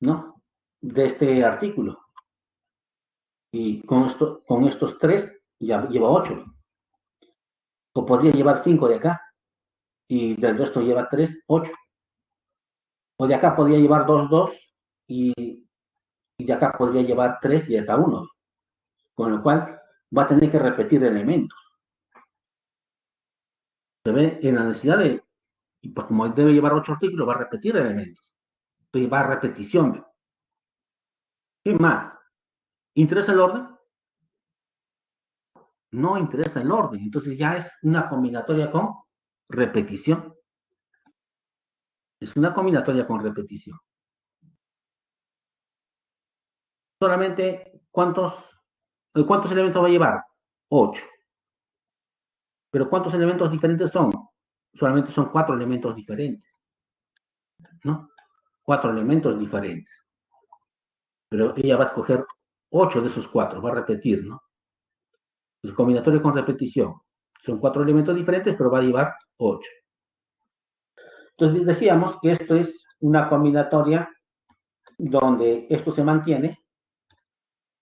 ¿no? De este artículo. Y con estos 3 ya lleva 8. O podría llevar 5 de acá y del resto lleva 3, 8. O de acá podría llevar 2, 2 y, y de acá podría llevar 3 y de acá 1. Con lo cual va a tener que repetir elementos. Se ve en la necesidad de, y pues como debe llevar 8 artículos, va a repetir elementos. Entonces va a repetición. ¿Qué más? ¿Interesa el orden? No interesa el orden. Entonces ya es una combinatoria con repetición. Es una combinatoria con repetición. Solamente, ¿cuántos elementos va a llevar? 8. Pero ¿cuántos elementos diferentes son? Solamente son 4 elementos diferentes, ¿no? 4 elementos diferentes. Pero ella va a escoger 8 de esos 4, va a repetir, ¿no? El combinatorio con repetición. Son 4 elementos diferentes, pero va a llevar 8. Entonces decíamos que esto es una combinatoria donde esto se mantiene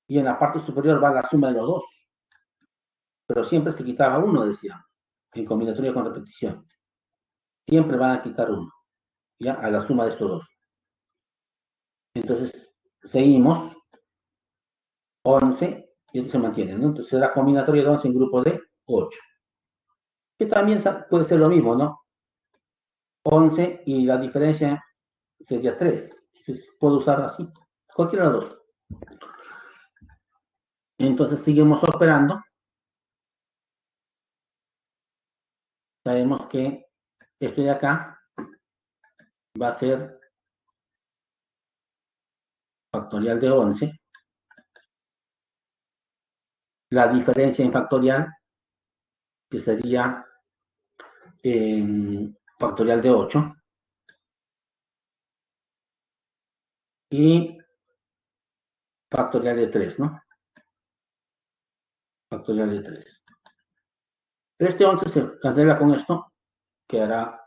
y en la parte superior va la suma de los dos, pero siempre se quitaba uno, decíamos, en combinatoria con repetición. Siempre van a quitar uno, ¿ya? A la suma de estos dos. Entonces, seguimos, 11, y esto se mantiene, ¿no? Entonces, la combinatoria de 11 en grupo de 8, que también puede ser lo mismo, ¿no? 11 y la diferencia sería 3. Entonces, puedo usar así, cualquiera de los dos. Entonces, seguimos operando. Sabemos que esto de acá va a ser factorial de 11. La diferencia en factorial, que sería factorial de 8. Y factorial de 3, ¿no? Factorial de 3. Este 11 se cancela con esto, quedará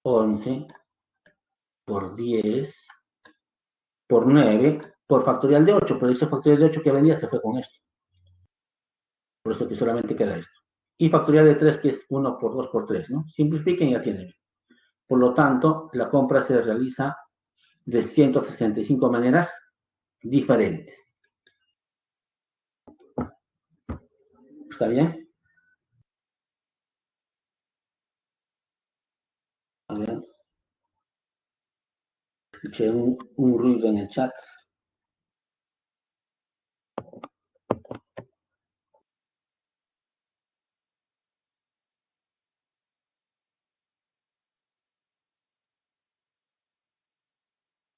11 por 10 por 9 por factorial de 8, pero ese factorial de 8 que venía se fue con esto. Por eso que solamente queda esto. Y factorial de 3 que es 1 por 2 por 3, ¿no? Simplifiquen y ya tienen. Por lo tanto, la compra se realiza de 165 maneras diferentes. ¿Está bien? A ver, escuché un ruido en el chat.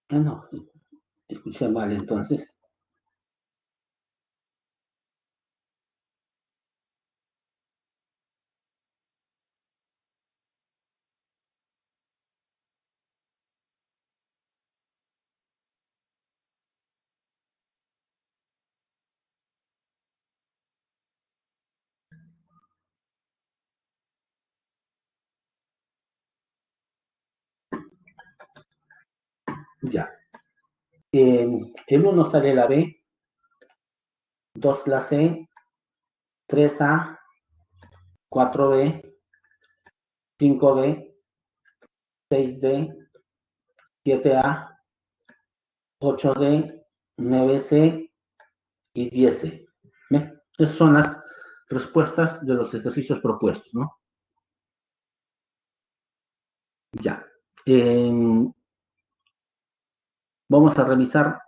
Ah, no, escuché mal entonces. Ya. El 1 sale la B, 2 la C, 3A, 4B, 5B, 6D, 7A, 8D, 9C y 10C. ¿Ve? Esas son las respuestas de los ejercicios propuestos, ¿no? Ya. Vamos a revisar.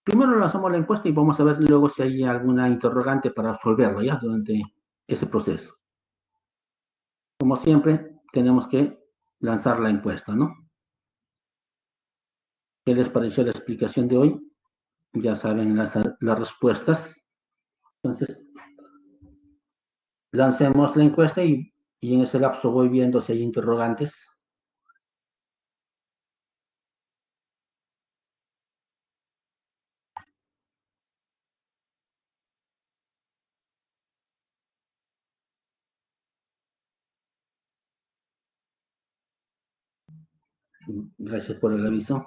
Primero lanzamos la encuesta y vamos a ver luego si hay alguna interrogante para resolverla ya durante ese proceso. Como siempre, tenemos que lanzar la encuesta, ¿no? ¿Qué les pareció la explicación de hoy? Ya saben las respuestas. Entonces, lancemos la encuesta y en ese lapso voy viendo si hay interrogantes. Gracias por el aviso.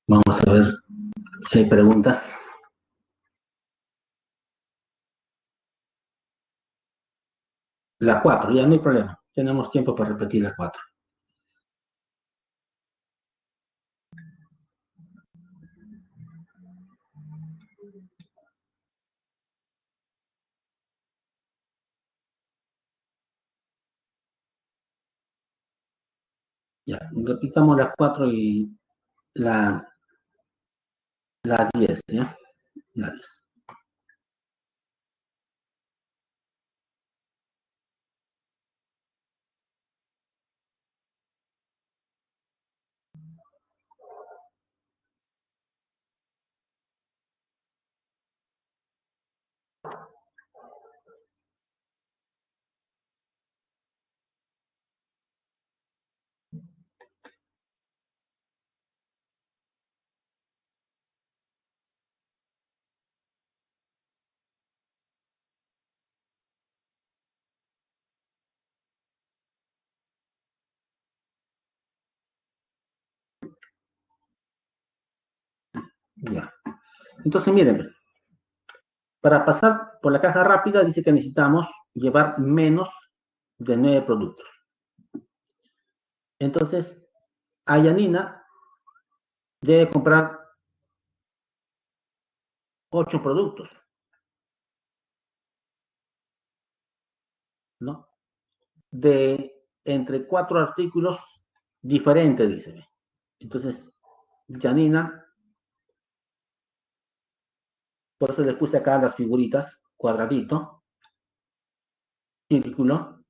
Vamos a ver si hay preguntas. La 4, ya no hay problema. Tenemos tiempo para repetir la 4. Ya, repitamos la 4 y la, la 10, ¿ya? La 10. Entonces, miren, para pasar por la caja rápida dice que necesitamos llevar menos de 9 productos. Entonces, a Yanina debe comprar 8 productos, ¿no? De entre 4 artículos diferentes, dice. Entonces, Yanina, por eso le puse acá las figuritas, cuadradito, círculo,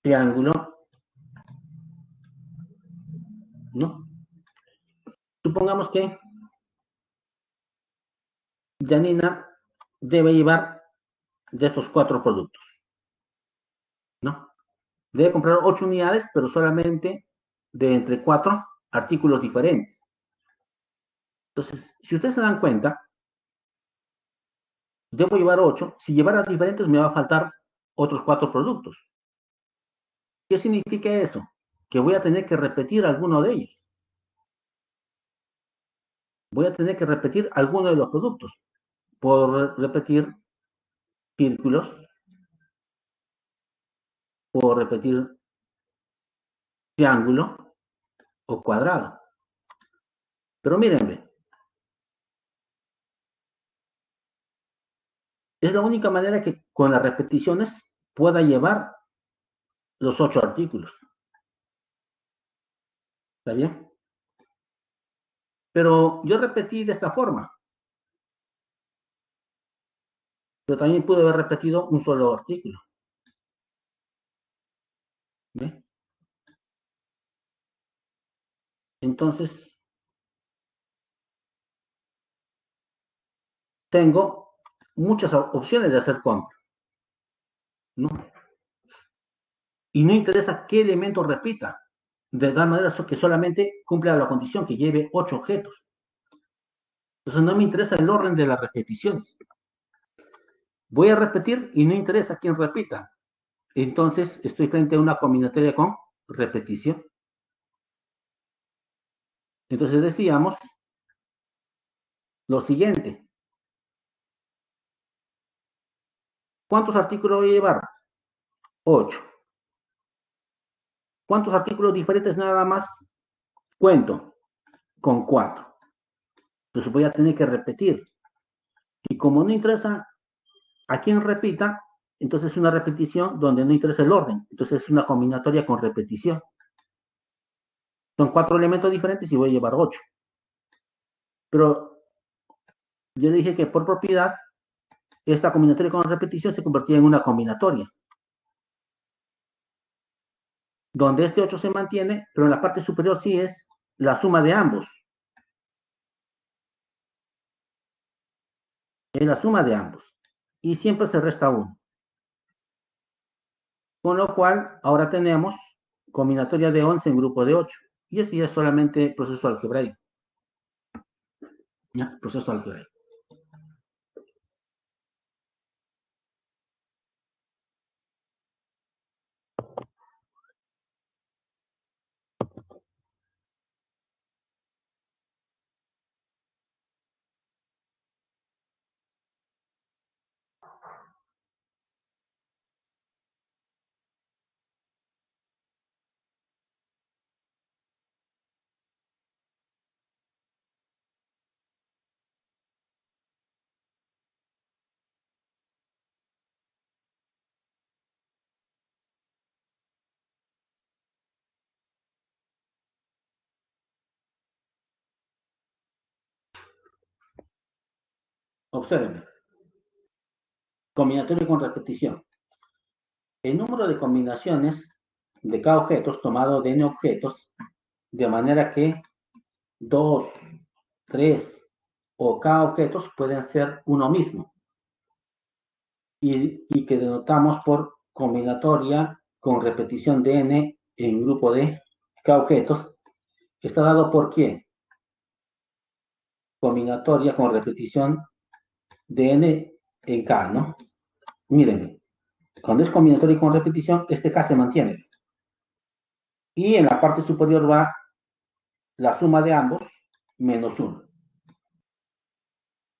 triángulo, ¿no? Supongamos que Janina debe llevar de estos 4 productos, ¿no? Debe comprar 8 unidades, pero solamente de entre 4 artículos diferentes. Entonces, si ustedes se dan cuenta, debo llevar 8. Si llevara diferentes, me va a faltar otros 4 productos. ¿Qué significa eso? Que voy a tener que repetir alguno de ellos. Voy a tener que repetir alguno de los productos. Puedo repetir círculos, puedo repetir triángulo o cuadrado. Pero mírenme, es la única manera que con las repeticiones pueda llevar los 8 artículos. ¿Está bien? Pero yo repetí de esta forma. Pero también pude haber repetido un solo artículo. ¿Ve? Entonces, tengo muchas opciones de hacer compra, ¿no? Y no interesa qué elemento repita, de tal manera que solamente cumpla la condición que lleve 8 objetos. Entonces no me interesa el orden de las repeticiones. Voy a repetir y no interesa quién repita. Entonces estoy frente a una combinatoria con repetición. Entonces decíamos lo siguiente. ¿Cuántos artículos voy a llevar? 8. ¿Cuántos artículos diferentes nada más cuento? Con 4. Entonces voy a tener que repetir. Y como no interesa a quién repita, entonces es una repetición donde no interesa el orden. Entonces es una combinatoria con repetición. Son 4 elementos diferentes y voy a llevar 8. Pero yo dije que por propiedad, esta combinatoria con repetición se convertía en una combinatoria, donde este 8 se mantiene, pero en la parte superior sí es la suma de ambos. Es la suma de ambos. Y siempre se resta 1. Con lo cual, ahora tenemos combinatoria de 11 en grupo de 8. Y eso ya es solamente proceso algebraico. ¿Ya? Proceso algebraico. Observen. Combinatoria con repetición. El número de combinaciones de cada objeto es tomado de n objetos, de manera que 2, 3 o cada objetos pueden ser uno mismo. Y que denotamos por combinatoria con repetición de n en grupo de cada objetos. Está dado por ¿qué? Combinatoria con repetición de n en k, ¿no? Miren, cuando es combinatoria con repetición, este k se mantiene. Y en la parte superior va la suma de ambos menos 1.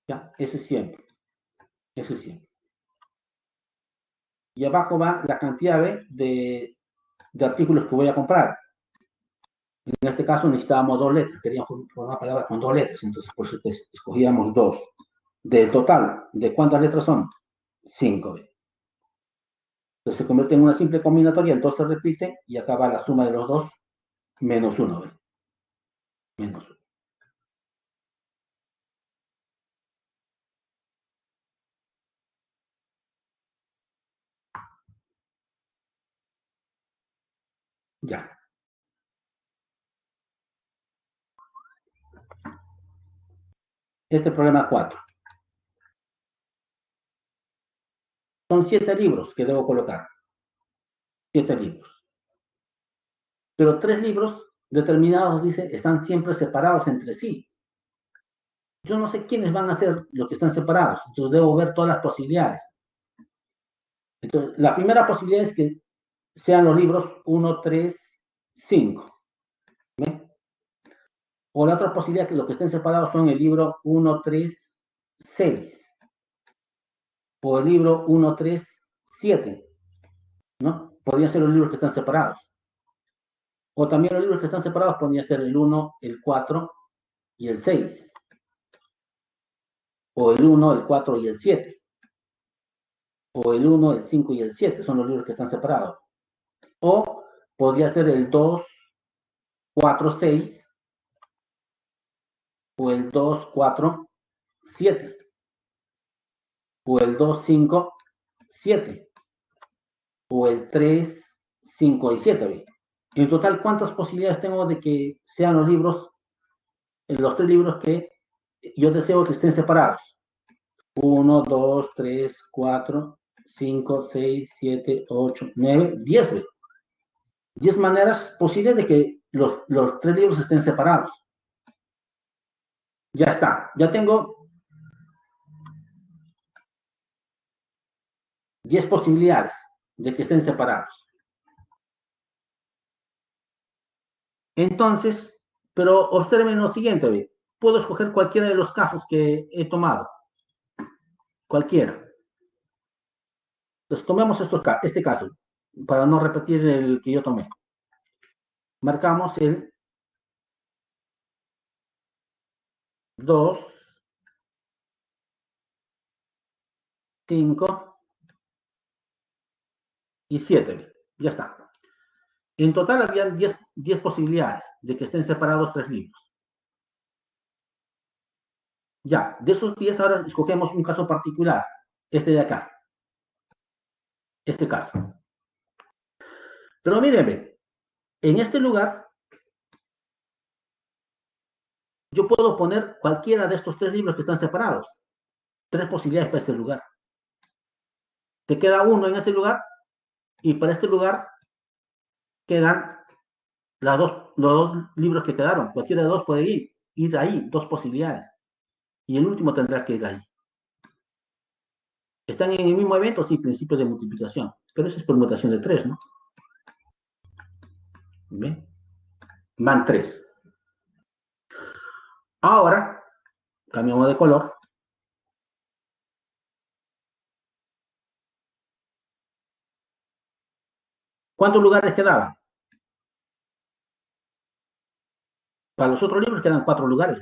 ¿Ya? Eso es siempre. Eso es siempre. Y abajo va la cantidad de artículos que voy a comprar. En este caso necesitábamos dos letras, queríamos formar palabras con dos letras, entonces por eso escogíamos dos. Del total, ¿de cuántas letras son? Cinco. Entonces se convierte en una simple combinatoria, el 2 se repite y acaba la suma de los dos menos uno. Menos uno. Ya. Este problema 4. Son 7 libros que debo colocar. 7 libros. Pero 3 libros determinados, dice, están siempre separados entre sí. Yo no sé quiénes van a ser los que están separados, entonces debo ver todas las posibilidades. Entonces, la primera posibilidad es que sean los libros 1, 3, 5. O la otra posibilidad es que los que estén separados son el libro 1, 3, 6. O el libro 1, 3, 7. ¿No? Podrían ser los libros que están separados. O también los libros que están separados podrían ser el 1, el 4 y el 6. O el 1, el 4 y el 7. O el 1, el 5 y el 7. Son los libros que están separados. O podría ser el 2, 4, 6. O el 2, 4, 7. O el 2, 5, 7. O el 3, 5 y 7. En total, ¿cuántas posibilidades tengo de que sean los 3 libros que yo deseo que estén separados? 1, 2, 3, 4, 5, 6, 7, 8, 9, 10. 10 maneras posibles de que los 3 libros estén separados. Ya está. Ya tengo 10 posibilidades de que estén separados. Entonces, pero observen lo siguiente, puedo escoger cualquiera de los casos que he tomado. Cualquiera. Entonces, tomemos este caso, para no repetir el que yo tomé. Marcamos el 2, 5 y 7. Ya está. En total habían 10 posibilidades de que estén separados 3 libros. Ya, de esos 10 ahora escogemos un caso particular, este de acá, este caso. Pero mírenme, en este lugar yo puedo poner cualquiera de estos 3 libros que están separados. 3 posibilidades para este lugar. Te queda uno en ese lugar y para este lugar quedan los dos libros que quedaron. Cualquiera de dos puede ir ahí, 2 posibilidades. Y el último tendrá que ir ahí. ¿Están en el mismo evento? Sí, principio de multiplicación. Pero eso es permutación de 3, ¿no? ¿Ven? Van 3. Ahora, cambiamos de color. ¿Cuántos lugares quedaban? Para los otros libros quedan 4 lugares.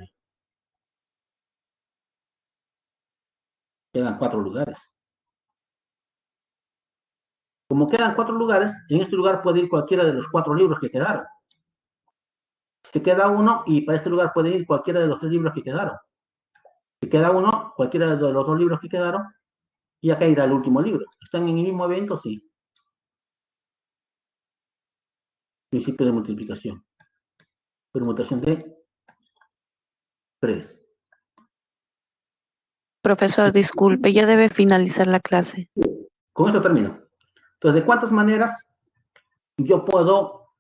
Quedan 4 lugares. Como quedan 4 lugares, en este lugar puede ir cualquiera de los 4 libros que quedaron. Se queda uno y para este lugar puede ir cualquiera de los 3 libros que quedaron. Si queda uno, cualquiera de los 2 libros que quedaron, y acá irá el último libro. ¿Están en el mismo evento? Sí. Principio de multiplicación. Permutación de 3. Profesor, disculpe, ya debe finalizar la clase. Con esto termino. Entonces, ¿de cuántas maneras yo puedo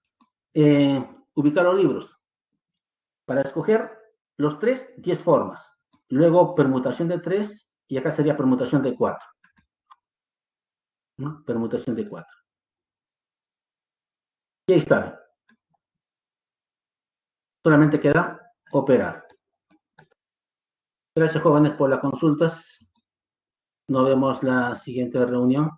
ubicar los libros? Para escoger los 3, 10 formas. Luego permutación de 3 y acá sería permutación de 4. ¿No? Permutación de 4. Y ahí está. Solamente queda operar. Gracias, jóvenes, por las consultas. Nos vemos la siguiente reunión.